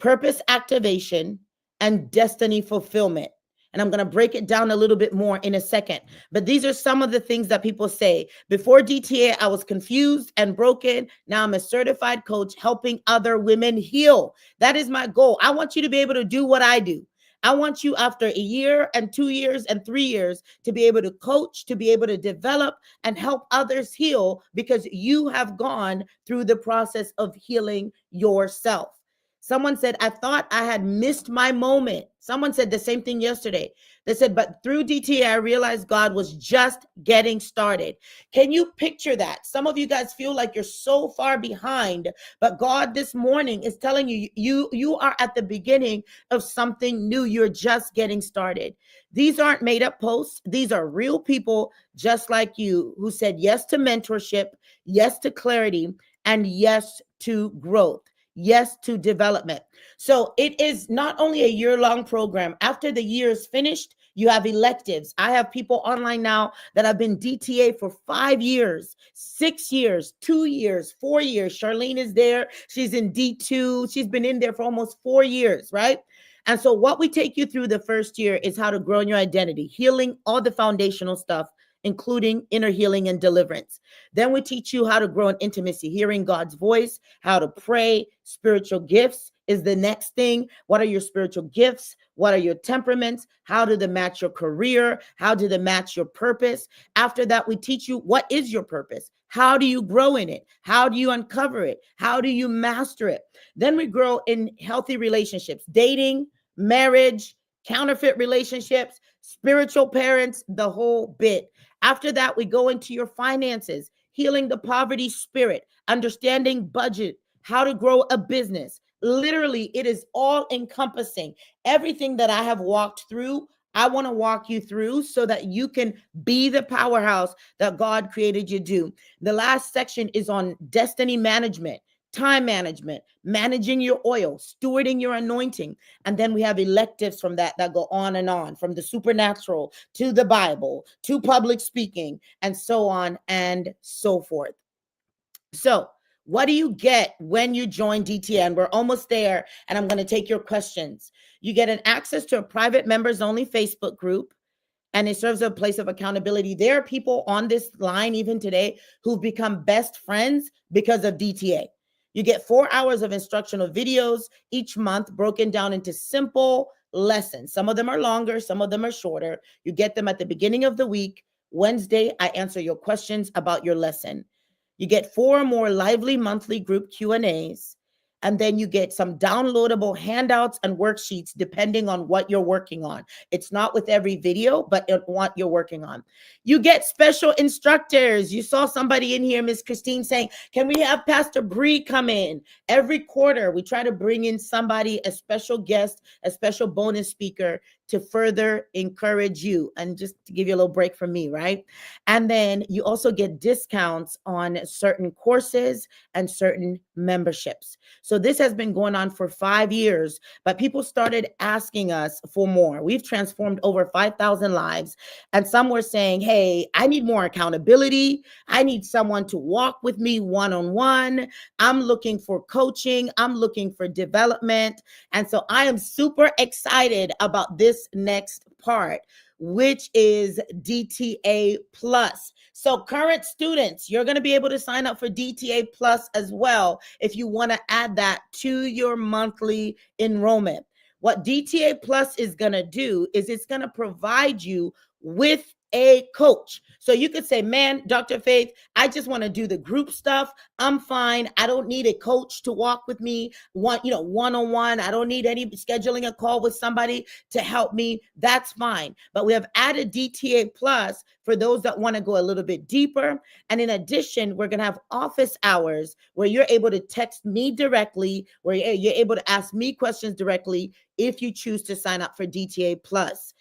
purpose activation, and destiny fulfillment. And I'm going to break it down a little bit more in a second. But these are some of the things that people say. Before DTA, I was confused and broken. Now I'm a certified coach helping other women heal. That is my goal. I want you to be able to do what I do. I want you, after a year and 2 years and 3 years, to be able to coach, to be able to develop and help others heal, because you have gone through the process of healing yourself. Someone said, I thought I had missed my moment. Someone said the same thing yesterday. They said, but through DTA, I realized God was just getting started. Can you picture that? Some of you guys feel like you're so far behind, but God this morning is telling you, you are at the beginning of something new. You're just getting started. These aren't made up posts. These are real people just like you who said yes to mentorship, yes to clarity, and yes to growth. Yes to development. So it is not only a year-long program. After the year is finished, you have electives. I have people online now that have been DTA for 5 years, 6 years, 2 years, 4 years. Charlene is there. She's in D2. She's been in there for almost 4 years, right? And so what we take you through the first year is how to grow in your identity, healing all the foundational stuff, including inner healing and deliverance. Then we teach you how to grow in intimacy, hearing God's voice, how to pray. Spiritual gifts is the next thing. What are your spiritual gifts? What are your temperaments? How do they match your career? How do they match your purpose? After that, we teach you what is your purpose? How do you grow in it? How do you uncover it? How do you master it? Then we grow in healthy relationships, dating, marriage, counterfeit relationships, spiritual parents, the whole bit. After that, we go into your finances, healing the poverty spirit, understanding budget, how to grow a business. Literally, it is all encompassing. Everything that I have walked through, I want to walk you through so that you can be the powerhouse that God created you to do. The last section is on destiny management, time management, managing your oil, stewarding your anointing. And then we have electives from that go on, from the supernatural to the Bible to public speaking and so on and so forth. So, what do you get when you join DTN? We're almost there, and I'm going to take your questions. You get an access to a private members only Facebook group, and it serves as a place of accountability. There are people on this line even today who've become best friends because of DTA. You get 4 hours of instructional videos each month broken down into simple lessons. Some of them are longer, some of them are shorter. You get them at the beginning of the week. Wednesday, I answer your questions about your lesson. You get 4 more lively monthly group Q&As, and then you get some downloadable handouts and worksheets depending on what you're working on. It's not with every video, but what you're working on. You get special instructors. You saw somebody in here, Miss Christine, saying, can we have Pastor Bree come in? Every quarter, we try to bring in somebody, a special guest, a special bonus speaker to further encourage you and just to give you a little break from me, right? And then you also get discounts on certain courses and certain memberships. So this has been going on for 5 years, but people started asking us for more. We've transformed over 5,000 lives, and some were saying, hey, I need more accountability. I need someone to walk with me one-on-one. I'm looking for coaching. I'm looking for development. And so I am super excited about this next part, which is DTA Plus. So current students, you're going to be able to sign up for DTA Plus as well if you want to add that to your monthly enrollment. What DTA Plus is going to do is it's going to provide you with a coach. So you could say, man, Dr. Faith, I just want to do the group stuff. I'm fine. I don't need a coach to walk with me one-on-one. I don't need any scheduling a call with somebody to help me. That's fine. But we have added DTA Plus for those that want to go a little bit deeper. And in addition, we're going to have office hours where you're able to text me directly, where you're able to ask me questions directly if you choose to sign up for DTA Plus.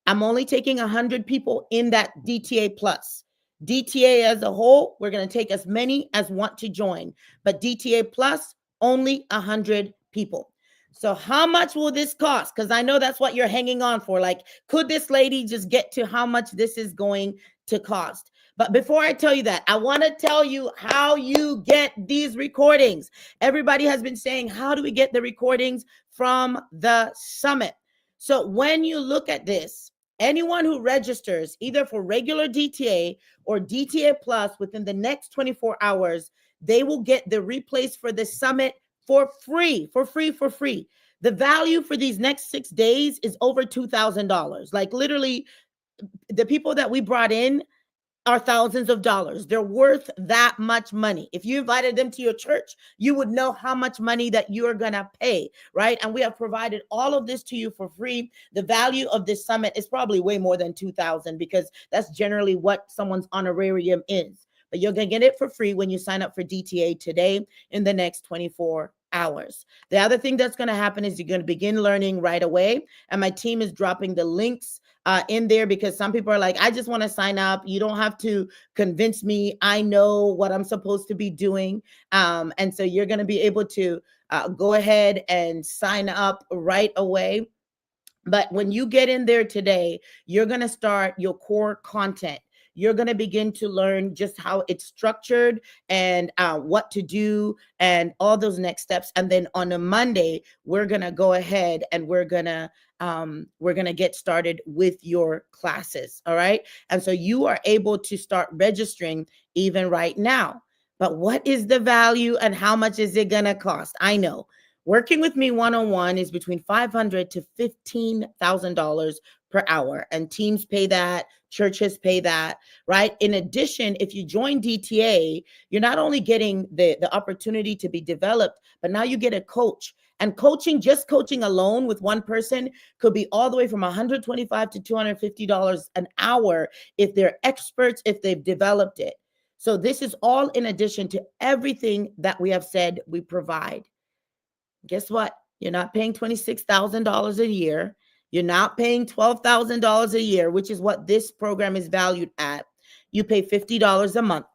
I'm only taking 100 people in that DTA Plus. DTA as a whole, we're going to take as many as want to join, but DTA Plus, only 100 people. So how much will this cost? Because I know that's what you're hanging on for. Like, could this lady just get to how much this is going to cost? But before I tell you that, I want to tell you how you get these recordings. Everybody has been saying, how do we get the recordings from the summit? So when you look at this, anyone who registers either for regular DTA or DTA Plus within the next 24 hours, they will get the replays for the summit for free. The value for these next 6 days is over $2,000. Like literally, the people that we brought in are thousands of dollars. They're worth that much money. If you invited them to your church, you would know how much money that you're going to pay, right? And we have provided all of this to you for free. The value of this summit is probably way more than $2,000 because that's generally what someone's honorarium is. But you're going to get it for free when you sign up for DTA today in the next 24 hours. The other thing that's going to happen is you're going to begin learning right away. And my team is dropping the links in there because some people are like, I just want to sign up. You don't have to convince me. I know what I'm supposed to be doing. And so you're going to be able to go ahead and sign up right away. But when you get in there today, you're going to start your core content. you're going to begin to learn just how it's structured and what to do and all those next steps. And then on a Monday, we're going to go ahead and we're going to get started with your classes. All right. And so you are able to start registering even right now. But what is the value and how much is it going to cost? I know working with me one-on-one is between $500 to $15,000 per hour, and teams pay that, churches pay that, right? In addition, if you join DTA, you're not only getting the opportunity to be developed, but now you get a coach. And coaching, just coaching alone with one person could be all the way from $125 to $250 an hour if they're experts, if they've developed it. So this is all in addition to everything that we have said we provide. Guess what? You're not paying $26,000 a year. You're not paying $12,000 a year, which is what this program is valued at. You pay $50 a month,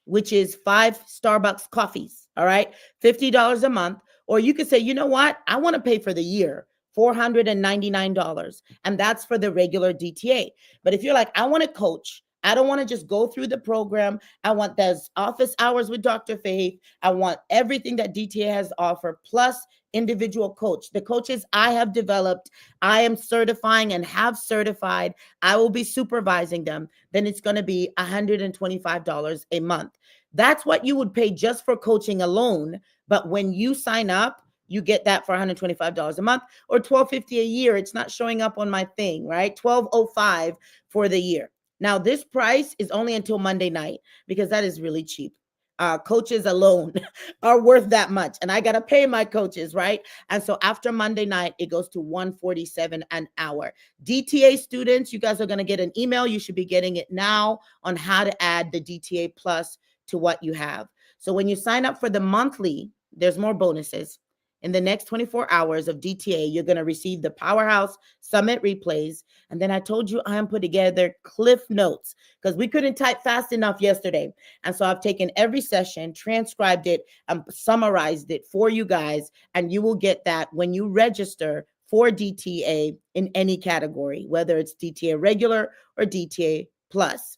which is 5 Starbucks coffees. All right, $50 a month. Or you could say, you know what? I want to pay for the year, $499. And that's for the regular DTA. But if you're like, I want to coach, I don't want to just go through the program. I want those office hours with Dr. Faith. I want everything that DTA has to offer, plus individual coach. The coaches I have developed, I am certifying and have certified. I will be supervising them. Then it's going to be $125 a month. That's what you would pay just for coaching alone. But when you sign up, you get that for $125 a month or $1,250 a year. It's not showing up on my thing, right? $1,205 for the year. Now, this price is only until Monday night because that is really cheap. Coaches alone are worth that much, and I got to pay my coaches, right? And so after Monday night, it goes to $147 an hour. DTA students, you guys are going to get an email. You should be getting it now on how to add the DTA Plus to what you have. So when you sign up for the monthly, there's more bonuses. In the next 24 hours of DTA, you're going to receive the Powerhouse Summit replays. And then I told you I am put together Cliff Notes because we couldn't type fast enough yesterday. And so I've taken every session, transcribed it, and summarized it for you guys. And you will get that when you register for DTA in any category, whether it's DTA regular or DTA plus.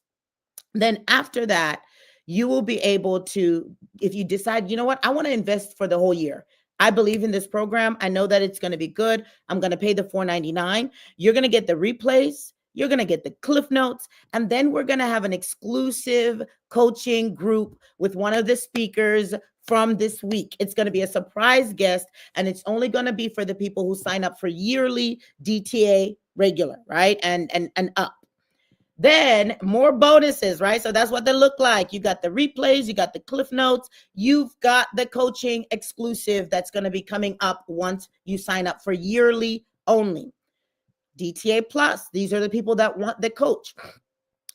Then after that, you will be able to, if you decide, you know what, I want to invest for the whole year. I believe in this program. I know that it's going to be good. I'm going to pay the $499. You're going to get the replays. You're going to get the Cliff Notes. And then we're going to have an exclusive coaching group with one of the speakers from this week. It's going to be a surprise guest, and it's only going to be for the people who sign up for yearly DTA regular, right? And up. Then more bonuses, right? So that's what they look like. You got the replays, you got the Cliff Notes, you've got the coaching exclusive that's going to be coming up once you sign up for yearly only. DTA Plus, these are the people that want the coach.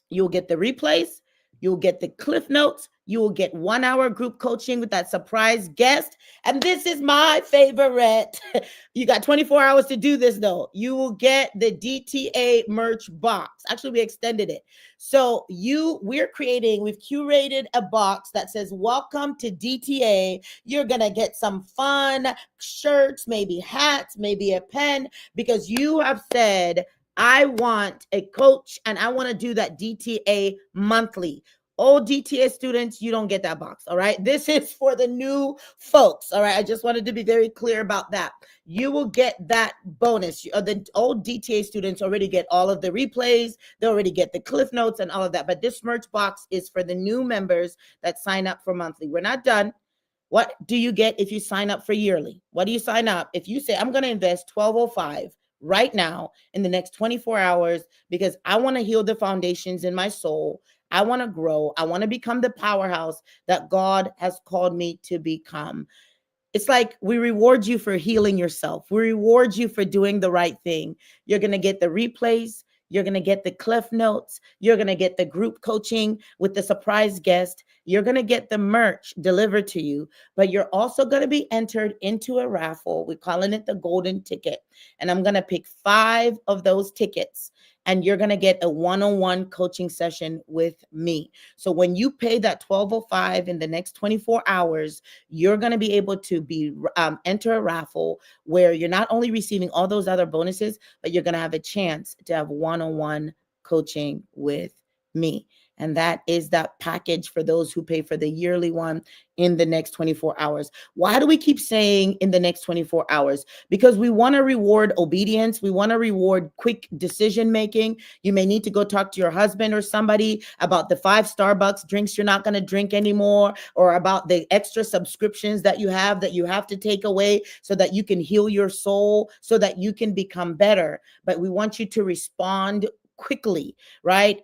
You'll get the replays, you'll get the Cliff Notes, you will get 1 hour group coaching with that surprise guest. And this is my favorite. You got 24 hours to do this though. You will get the DTA merch box. Actually, we extended it. So we've curated a box that says, welcome to DTA. You're going to get some fun shirts, maybe hats, maybe a pen, because you have said, I want a coach and I want to do that DTA monthly. Old DTA students, you don't get that box. All right. This is for the new folks. All right. I just wanted to be very clear about that. You will get that bonus. The old DTA students already get all of the replays. They already get the Cliff Notes and all of that. But this merch box is for the new members that sign up for monthly. We're not done. What do you get if you sign up for yearly? What do you sign up? If you say, I'm going to invest $1,205 right now in the next 24 hours because I want to heal the foundations in my soul. I want to grow. I want to become the powerhouse that God has called me to become. It's like we reward you for healing yourself. We reward you for doing the right thing. You're going to get the replays. You're going to get the Cliff Notes. You're going to get the group coaching with the surprise guest. You're going to get the merch delivered to you, but you're also going to be entered into a raffle. We're calling it the golden ticket. And I'm going to pick 5 of those tickets, and you're going to get a one-on-one coaching session with me. So when you pay that $1,205 in the next 24 hours, you're going to be able to enter a raffle where you're not only receiving all those other bonuses, but you're going to have a chance to have one-on-one coaching with me. And that is that package for those who pay for the yearly one in the next 24 hours. Why do we keep saying in the next 24 hours? Because we want to reward obedience. We want to reward quick decision making. You may need to go talk to your husband or somebody about the 5 Starbucks drinks you're not going to drink anymore, or about the extra subscriptions that you have to take away so that you can heal your soul, so that you can become better. But we want you to respond quickly, right?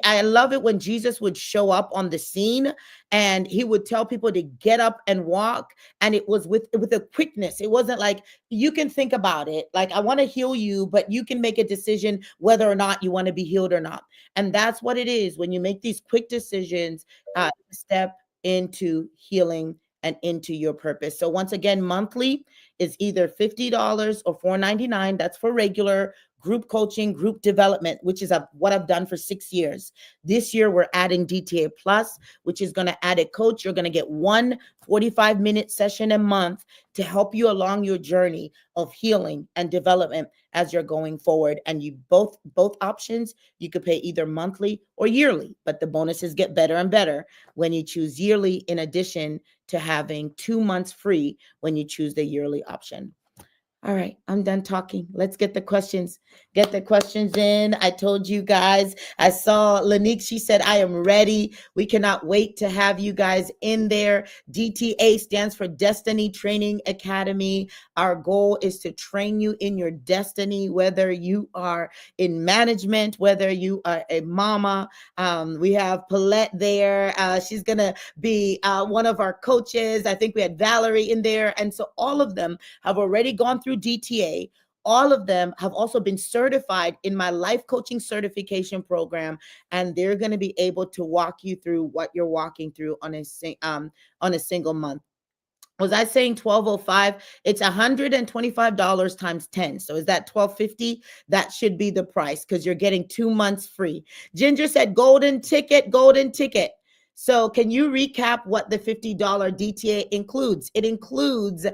I love it when Jesus would show up on the scene and he would tell people to get up and walk, and it was with a quickness. It wasn't like, you can think about it, like, I want to heal you, but you can make a decision whether or not you want to be healed or not. And that's what it is when you make these quick decisions, step into healing and into your purpose. So once again, monthly is either $50 or $4.99. That's for regular group coaching, group development, which is what I've done for 6 years. This year, we're adding DTA Plus, which is going to add a coach. You're going to get one 45-minute session a month to help you along your journey of healing and development as you're going forward. And you both options, you could pay either monthly or yearly, but the bonuses get better and better when you choose yearly, in addition to having 2 months free when you choose the yearly option. All right, I'm done talking. Let's get the questions. Get the questions in. I told you guys, I saw Lanique, she said, I am ready. We cannot wait to have you guys in there. DTA stands for Destiny Training Academy. Our goal is to train you in your destiny, whether you are in management, whether you are a mama. We have Paulette there. She's going to be one of our coaches. I think we had Valerie in there. And so all of them have already gone through DTA. All of them have also been certified in my life coaching certification program, and they're going to be able to walk you through what you're walking through on a single month. Was I saying 1205? It's $125 times 10. So is that 1250? That should be the price, because you're getting 2 months free. Ginger said golden ticket, golden ticket. So can you recap what the $50 DTA includes? It includes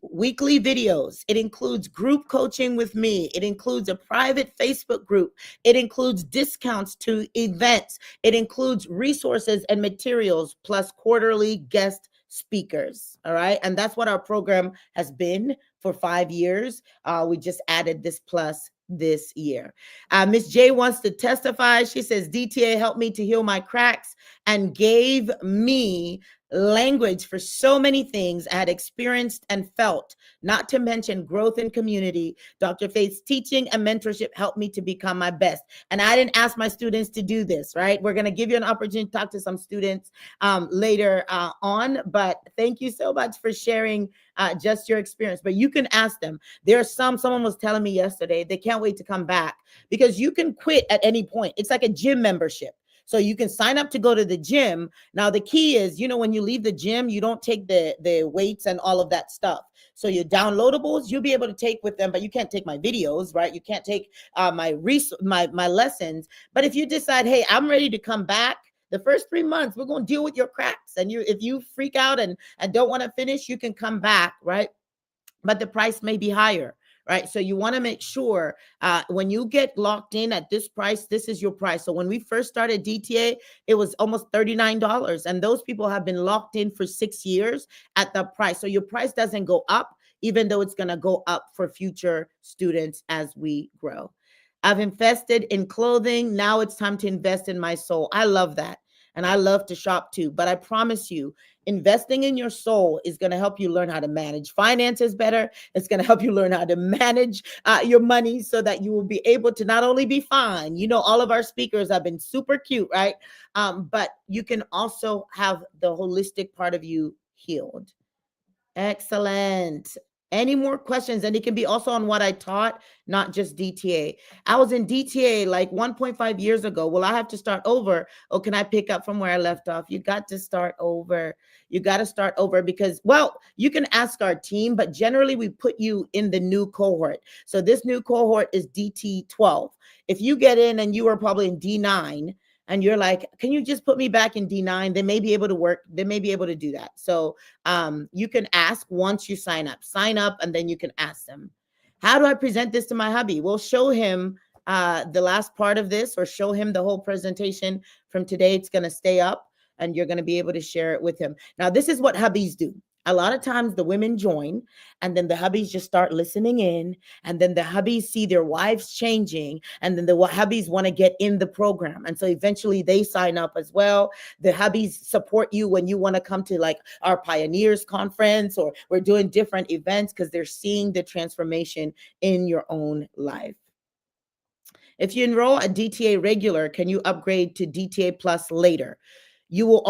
weekly videos. It includes group coaching with me. It includes a private Facebook group. It includes discounts to events. It includes resources and materials, plus quarterly guest speakers. All right. And that's what our program has been for 5 years. We just added this plus this year. Miss J wants to testify. She says, DTA helped me to heal my cracks and gave me language for so many things I had experienced and felt, not to mention growth in community. Dr. Faith's teaching and mentorship helped me to become my best. And I didn't ask my students to do this, right? We're going to give you an opportunity to talk to some students later on, but thank you so much for sharing just your experience. But you can ask them. Someone was telling me yesterday, they can't wait to come back, because you can quit at any point. It's like a gym membership. So you can sign up to go to the gym. Now, the key is, when you leave the gym, you don't take the weights and all of that stuff. So your downloadables, you'll be able to take with them, but you can't take my videos, right? You can't take my lessons. But if you decide, hey, I'm ready to come back, the first 3 months, we're going to deal with your cracks. And if you freak out and don't want to finish, you can come back, right? But the price may be higher, right? So you want to make sure when you get locked in at this price, this is your price. So when we first started DTA, it was almost $39. And those people have been locked in for 6 years at the price. So your price doesn't go up, even though it's going to go up for future students as we grow. I've invested in clothing. Now it's time to invest in my soul. I love that. And I love to shop too. But I promise you, investing in your soul is going to help you learn how to manage finances better. It's going to help you learn how to manage your money, so that you will be able to not only be fine. All of our speakers have been super cute, right? But you can also have the holistic part of you healed. Excellent. Any more questions? And it can be also on what I taught, not just DTA. I was in DTA like 1.5 years ago. Will I have to start over? Or can I pick up from where I left off? You got to start over. You got to start over because, you can ask our team, but generally we put you in the new cohort. So this new cohort is DT 12. If you get in and you are probably in D9, and you're like, can you just put me back in D9? They may be able to work. They may be able to do that. So you can ask once you sign up, and then you can ask them, how do I present this to my hubby? We'll show him the last part of this or show him the whole presentation from today. It's going to stay up and you're going to be able to share it with him. Now, this is what hubbies do. A lot of times the women join and then the hubbies just start listening in, and then the hubbies see their wives changing, and then the hubbies want to get in the program, and so eventually they sign up as well. The hubbies support you when you want to come to like our pioneers conference, or we're doing different events because they're seeing the transformation in your own life. If you enroll a DTA regular, can you upgrade to DTA plus later? You'll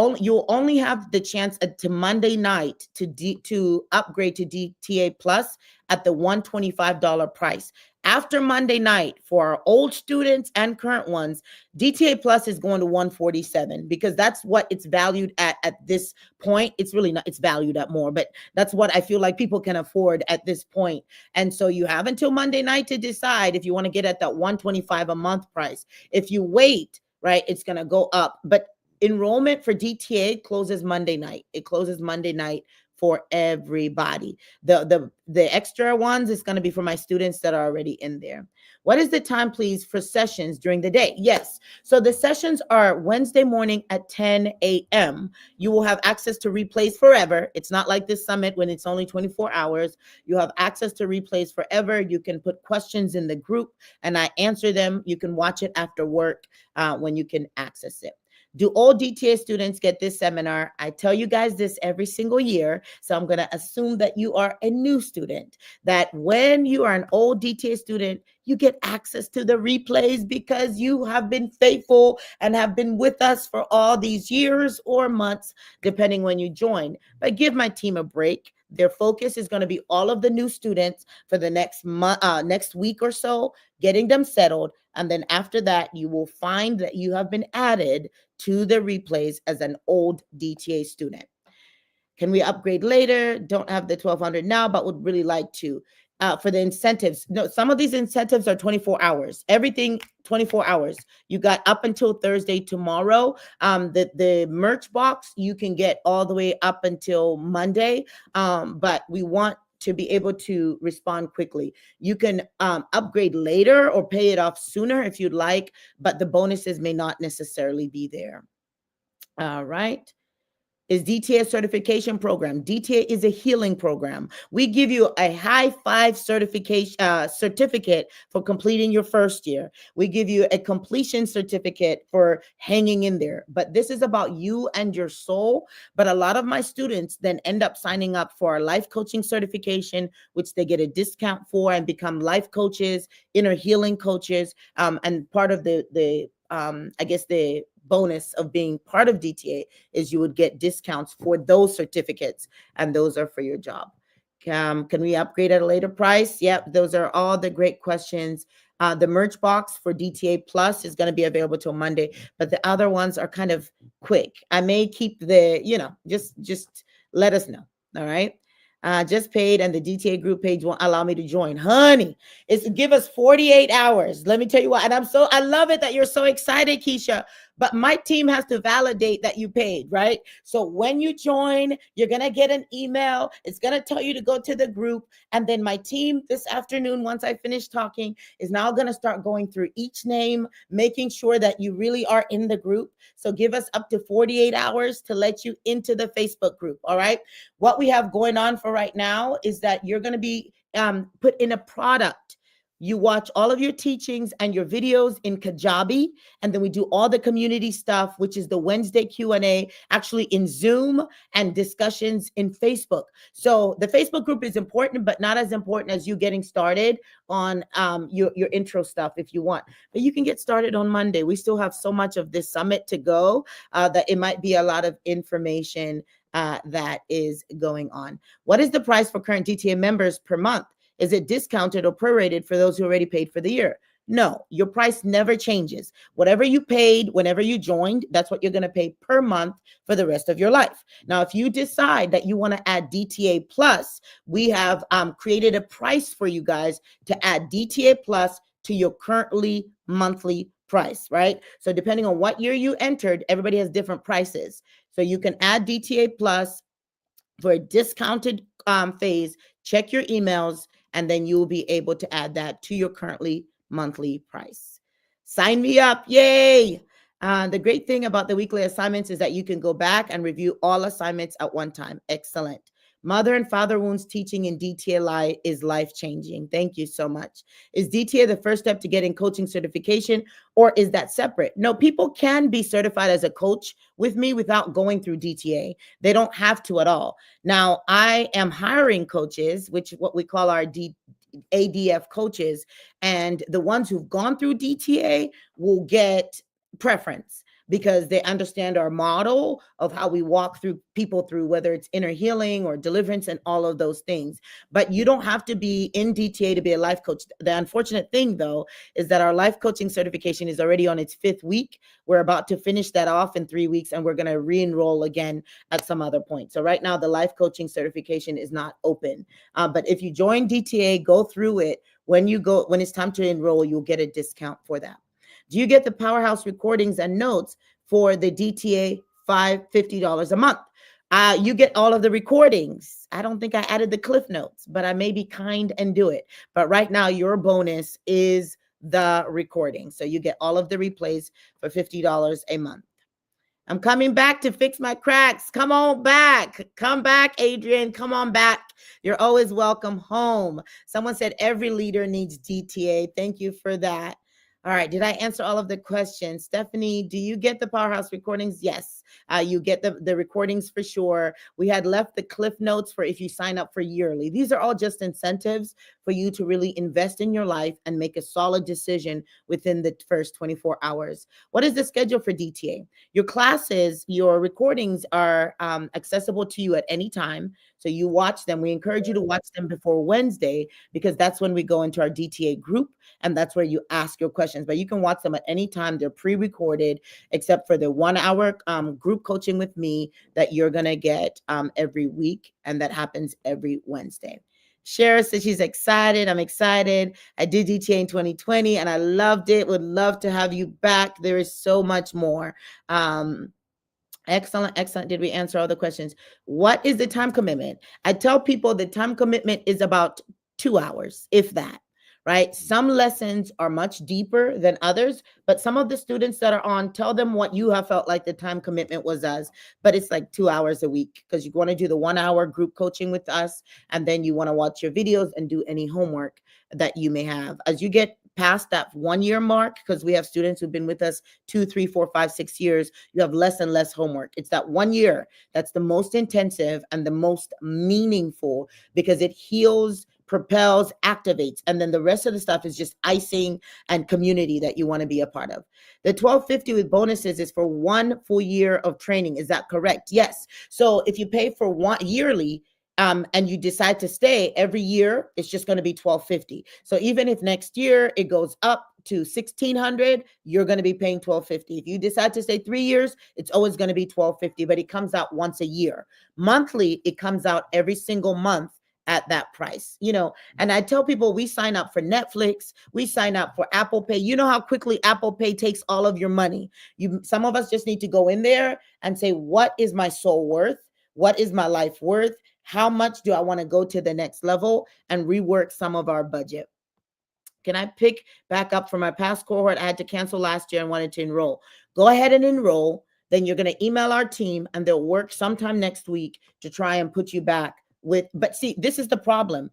only have the chance to Monday night to upgrade to DTA plus at the $125 price. After Monday night, for our old students and current ones, DTA plus is going to $147 because that's what it's valued at this point. It's really not, it's valued at more, but that's what I feel like people can afford at this point. And so you have until Monday night to decide if you want to get at that $125 a month price. If you wait, right, it's going to go up. But enrollment for DTA closes Monday night. It closes Monday night for everybody. The extra ones is going to be for my students that are already in there. What is the time, please, for sessions during the day? Yes. So the sessions are Wednesday morning at 10 a.m. You will have access to replays forever. It's not like this summit when it's only 24 hours. You have access to replays forever. You can put questions in the group and I answer them. You can watch it after work when you can access it. Do all DTA students get this seminar? I tell you guys this every single year, so I'm going to assume that you are a new student, that when you are an old DTA student, you get access to the replays because you have been faithful and have been with us for all these years or months, depending when you join. But give my team a break. Their focus is going to be all of the new students for the next week or so, getting them settled. And then after that, you will find that you have been added to the replays as an old DTA student. Can we upgrade later? Don't have the 1200 now, but would really like to. For the incentives, no, some of these incentives are 24 hours. Everything 24 hours. You got up until Thursday tomorrow. The merch box you can get all the way up until Monday, but we want to be able to respond quickly. You can upgrade later or pay it off sooner if you'd like, but the bonuses may not necessarily be there. All right. Is DTA a certification program? DTA is a healing program. We give you a high five certification certificate for completing your first year. We give you a completion certificate for hanging in there. But this is about you and your soul. But a lot of my students then end up signing up for a life coaching certification, which they get a discount for and become life coaches, inner healing coaches, and part of the I guess the bonus of being part of DTA is you would get discounts for those certificates, and those are for your job. Can we upgrade at a later price? Yep, those are all the great questions. The merch box for DTA Plus is going to be available till Monday, but the other ones are kind of quick. I may keep the, just let us know. All right. Just paid, and the DTA group page won't allow me to join. Honey, it's give us 48 hours. Let me tell you what. And I love it that you're so excited, Keisha. But my team has to validate that you paid, right? So when you join, you're going to get an email. It's going to tell you to go to the group. And then my team this afternoon, once I finish talking, is now going to start going through each name, making sure that you really are in the group. So give us up to 48 hours to let you into the Facebook group. All right. What we have going on for right now is that you're going to be put in a product. You watch all of your teachings and your videos in Kajabi, and then we do all the community stuff, which is the Wednesday Q&A, actually in Zoom, and discussions in Facebook. So the Facebook group is important, but not as important as you getting started on your intro stuff if you want. But you can get started on Monday. We still have so much of this summit to go that it might be a lot of information that is going on. What is the price for current DTA members per month? Is it discounted or prorated for those who already paid for the year? No, your price never changes. Whatever you paid whenever you joined, that's what you're going to pay per month for the rest of your life. Now, if you decide that you want to add DTA Plus, we have created a price for you guys to add DTA Plus to your currently monthly price, right? So depending on what year you entered, everybody has different prices. So you can add DTA Plus for a discounted phase. Check your emails, and then you'll be able to add that to your currently monthly price. Sign me up. Yay. The great thing about the weekly assignments is that you can go back and review all assignments at one time. Excellent. Mother and father wounds teaching in DTA is life changing. Thank you so much. Is DTA the first step to getting coaching certification, or is that separate? No, people can be certified as a coach with me without going through DTA. They don't have to at all. Now, I am hiring coaches, which what we call our ADF coaches, and the ones who've gone through DTA will get preference because they understand our model of how we walk through people through whether it's inner healing or deliverance and all of those things. But you don't have to be in DTA to be a life coach. The unfortunate thing, though, is that our life coaching certification is already on its 5th week. We're about to finish that off in 3 weeks, and we're going to re-enroll again at some other point. So right now, the life coaching certification is not open. But if you join DTA, go through it. When it's time to enroll, you'll get a discount for that. Do you get the Powerhouse recordings and notes for the DTA $50 a month? You get all of the recordings. I don't think I added the Cliff Notes, but I may be kind and do it. But right now, your bonus is the recording. So you get all of the replays for $50 a month. I'm coming back to fix my cracks. Come on back. Come back, Adrian. Come on back. You're always welcome home. Someone said every leader needs DTA. Thank you for that. All right. Did I answer all of the questions? Stephanie, do you get the Powerhouse recordings? Yes. You get the recordings for sure. We had left the Cliff Notes for if you sign up for yearly. These are all just incentives for you to really invest in your life and make a solid decision within the first 24 hours. What is the schedule for DTA? Your classes, your recordings are accessible to you at any time. So you watch them. We encourage you to watch them before Wednesday because that's when we go into our DTA group, and that's where you ask your questions. But you can watch them at any time. They're pre-recorded, except for the 1-hour group coaching with me that you're going to get every week, and that happens every Wednesday. Shara says she's excited. I'm excited. I did DTA in 2020 and I loved it. Would love to have you back. There is so much more. Excellent. Did we answer all the questions? What is the time commitment? I tell people the time commitment is about 2 hours, if that, right? Some lessons are much deeper than others, but some of the students that are on, tell them what you have felt like the time commitment was as, but it's like 2 hours a week because you want to do the 1-hour group coaching with us, and then you want to watch your videos and do any homework that you may have. As you get past that 1-year mark, because we have students who've been with us 2, 3, 4, 5, 6 years, you have less and less homework. It's that 1 year that's the most intensive and the most meaningful because it heals, propels, activates, and then the rest of the stuff is just icing and community that you want to be a part of. The $1,250 with bonuses is for 1 full year of training. Is that correct? Yes. So if you pay for one yearly, and you decide to stay every year, it's just going to be $1,250. So even if next year it goes up to $1,600, you're going to be paying $1,250. If you decide to stay 3 years, it's always going to be $1,250, but it comes out once a year. Monthly, it comes out every single month at that price, and I tell people we sign up for Netflix, we sign up for Apple Pay. You know how quickly Apple Pay takes all of your money. Some of us just need to go in there and say, what is my soul worth? What is my life worth? How much do I want to go to the next level and rework some of our budget? Can I pick back up from my past cohort? I had to cancel last year and wanted to enroll. Go ahead and enroll. Then you're going to email our team and they'll work sometime next week to try and put you back with. But see, this is the problem.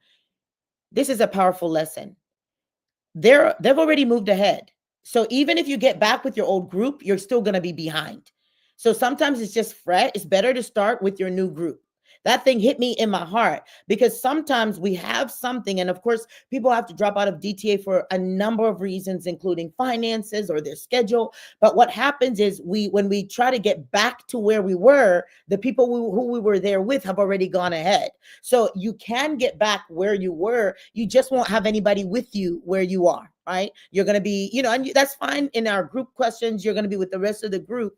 This is a powerful lesson. They've already moved ahead. So even if you get back with your old group, you're still going to be behind. So sometimes it's just fret. It's better to start with your new group. That thing hit me in my heart because sometimes we have something, and of course, people have to drop out of DTA for a number of reasons, including finances or their schedule. But what happens is when we try to get back to where we were, the people who we were there with have already gone ahead. So you can get back where you were. You just won't have anybody with you where you are. Right? You're going to be, and that's fine. In our group questions, you're going to be with the rest of the group,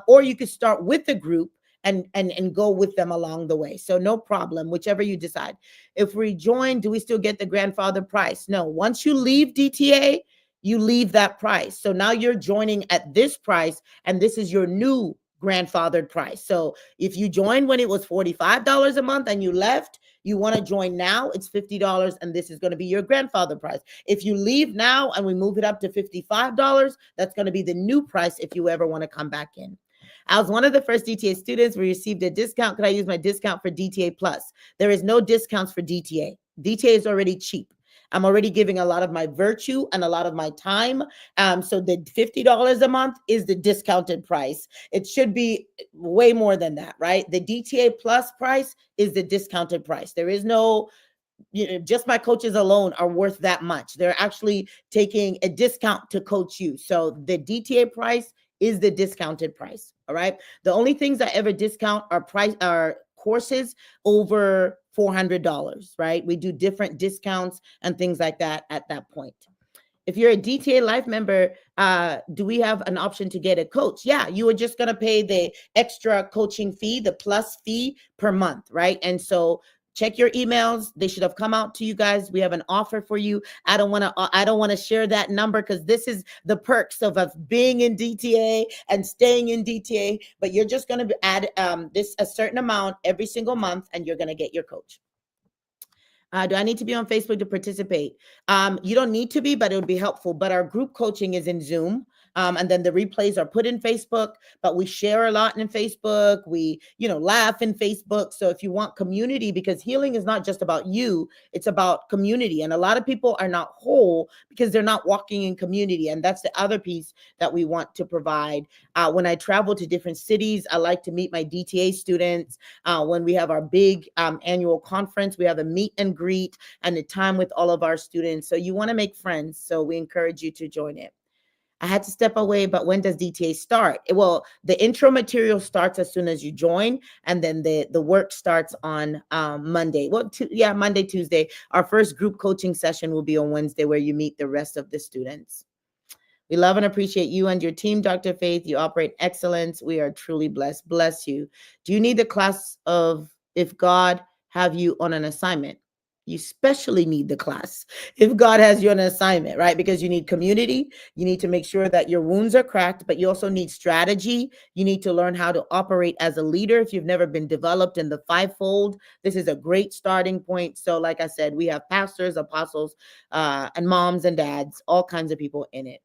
or you could start with the group and go with them along the way. So no problem, whichever you decide. If we join, do we still get the grandfather price? No, once you leave DTA, you leave that price. So now you're joining at this price, and this is your new grandfathered price. So if you joined when it was $45 a month and you left, You want to join now, it's $50, and this is going to be your grandfather price. If you leave now and we move it up to $55, that's going to be the new price if you ever want to come back in. I was one of the first DTA students. We received a discount. Could I use my discount for DTA Plus? There is no discounts for DTA. DTA is already cheap. I'm already giving a lot of my virtue and a lot of my time. So the $50 a month is the discounted price. It should be way more than that, right? The DTA Plus price is the discounted price. There is no, just my coaches alone are worth that much. They're actually taking a discount to coach you. So the DTA price is the discounted price. All right. The only things I ever discount are courses over $400, right? We do different discounts and things like that at that point. If you're a DTA Life member, do we have an option to get a coach? Yeah, you are just going to pay the extra coaching fee, the plus fee per month, right? And so check your emails. They should have come out to you guys. We have an offer for you. I don't want to share that number because this is the perks of us being in DTA and staying in DTA. But you're just going to add this a certain amount every single month, and you're going to get your coach. Do I need to be on Facebook to participate? You don't need to be, but it would be helpful. But our group coaching is in Zoom. And then the replays are put in Facebook, but we share a lot in Facebook. We, laugh in Facebook. So if you want community, because healing is not just about you, it's about community. And a lot of people are not whole because they're not walking in community. And that's the other piece that we want to provide. When I travel to different cities, I like to meet my DTA students. When we have our big annual conference, we have a meet and greet and a time with all of our students. So you want to make friends. So we encourage you to join it. I had to step away, but when does DTA start? Well, the intro material starts as soon as you join, and then the work starts on Monday. Monday, Tuesday. Our first group coaching session will be on Wednesday, where you meet the rest of the students. We love and appreciate you and your team, Dr. Faith. You operate excellence. We are truly blessed. Bless you. Do you need the class of if God have you on an assignment? You especially need the class if God has you on an assignment, right? Because you need community. You need to make sure that your wounds are cracked, but you also need strategy. You need to learn how to operate as a leader. If you've never been developed in the fivefold, this is a great starting point. So like I said, we have pastors, apostles, and moms and dads, all kinds of people in it.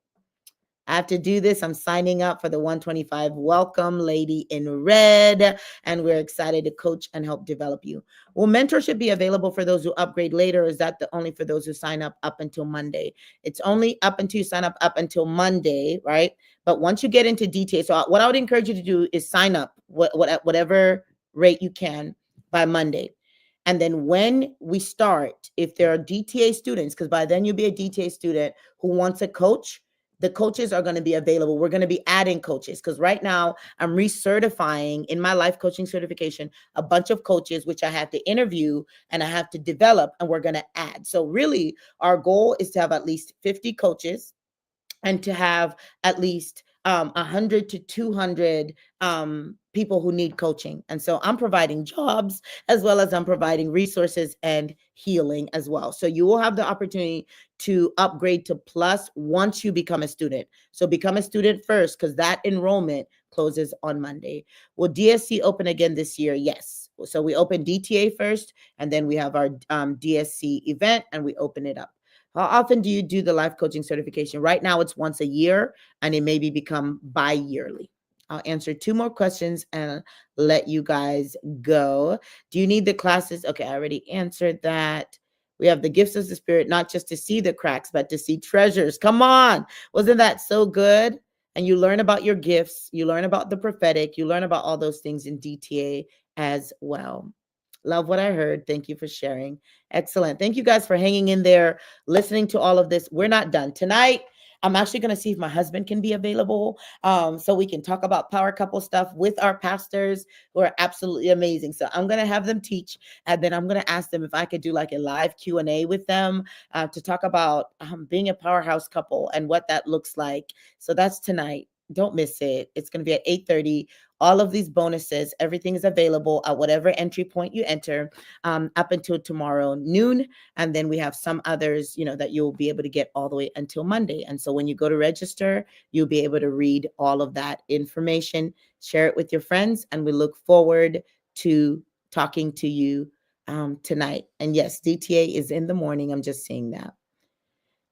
I have to do this. I'm signing up for the 125 Welcome Lady in Red, and we're excited to coach and help develop you. Will mentorship be available for those who upgrade later, or is that only for those who sign up until Monday? It's only up until you sign up until Monday, right? But once you get into details, so what I would encourage you to do is sign up whatever rate you can by Monday. And then when we start, if there are DTA students, because by then you'll be a DTA student who wants a coach, the coaches are going to be available. We're going to be adding coaches because right now I'm recertifying in my life coaching certification a bunch of coaches, which I have to interview and I have to develop, and we're going to add. So really our goal is to have at least 50 coaches and to have at least 100 to 200 people who need coaching. And so I'm providing jobs as well as I'm providing resources and healing as well. So you will have the opportunity to upgrade to Plus once you become a student. So become a student first, because that enrollment closes on Monday. Will DSC open again this year? Yes. So we open DTA first, and then we have our DSC event, and we open it up. How often do you do the life coaching certification? Right now it's once a year, and it maybe become bi-yearly. I'll answer 2 more questions and let you guys go. Do you need the classes? Okay, I already answered that. We have the gifts of the Spirit, not just to see the cracks, but to see treasures. Come on. Wasn't that so good? And you learn about your gifts. You learn about the prophetic. You learn about all those things in DTA as well. Love what I heard. Thank you for sharing. Excellent. Thank you guys for hanging in there, listening to all of this. We're not done. Tonight, I'm actually going to see if my husband can be available so we can talk about power couple stuff with our pastors who are absolutely amazing. So I'm going to have them teach, and then I'm going to ask them if I could do like a live Q&A with them to talk about being a powerhouse couple and what that looks like. So that's tonight. Don't miss it. It's going to be at 8:30. All of these bonuses, everything is available at whatever entry point you enter up until tomorrow noon. And then we have some others, that you'll be able to get all the way until Monday. And so when you go to register, you'll be able to read all of that information, share it with your friends. And we look forward to talking to you tonight. And yes, DTA is in the morning. I'm just saying that.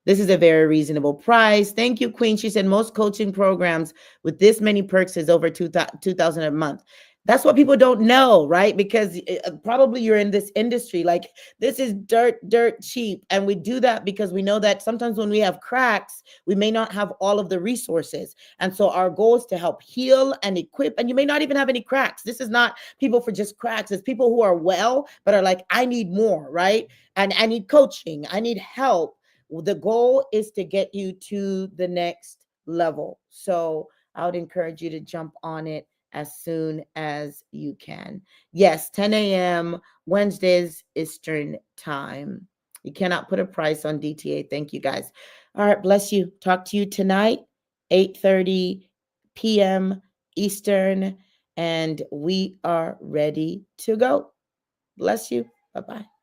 This is a very reasonable price. Thank you, Queen. She said most coaching programs with this many perks is over 2,000 a month. That's what people don't know, right? Because probably you're in this industry. Like, this is dirt cheap. And we do that because we know that sometimes when we have cracks, we may not have all of the resources. And so our goal is to help heal and equip. And you may not even have any cracks. This is not people for just cracks. It's people who are well, but are like, I need more, right? And I need coaching. I need help. The goal is to get you to the next level. So I would encourage you to jump on it as soon as you can. Yes, 10 a.m. Wednesdays Eastern time. You cannot put a price on DTA. Thank you, guys. All right, bless you. Talk to you tonight, 8:30 p.m. Eastern, and we are ready to go. Bless you. Bye-bye.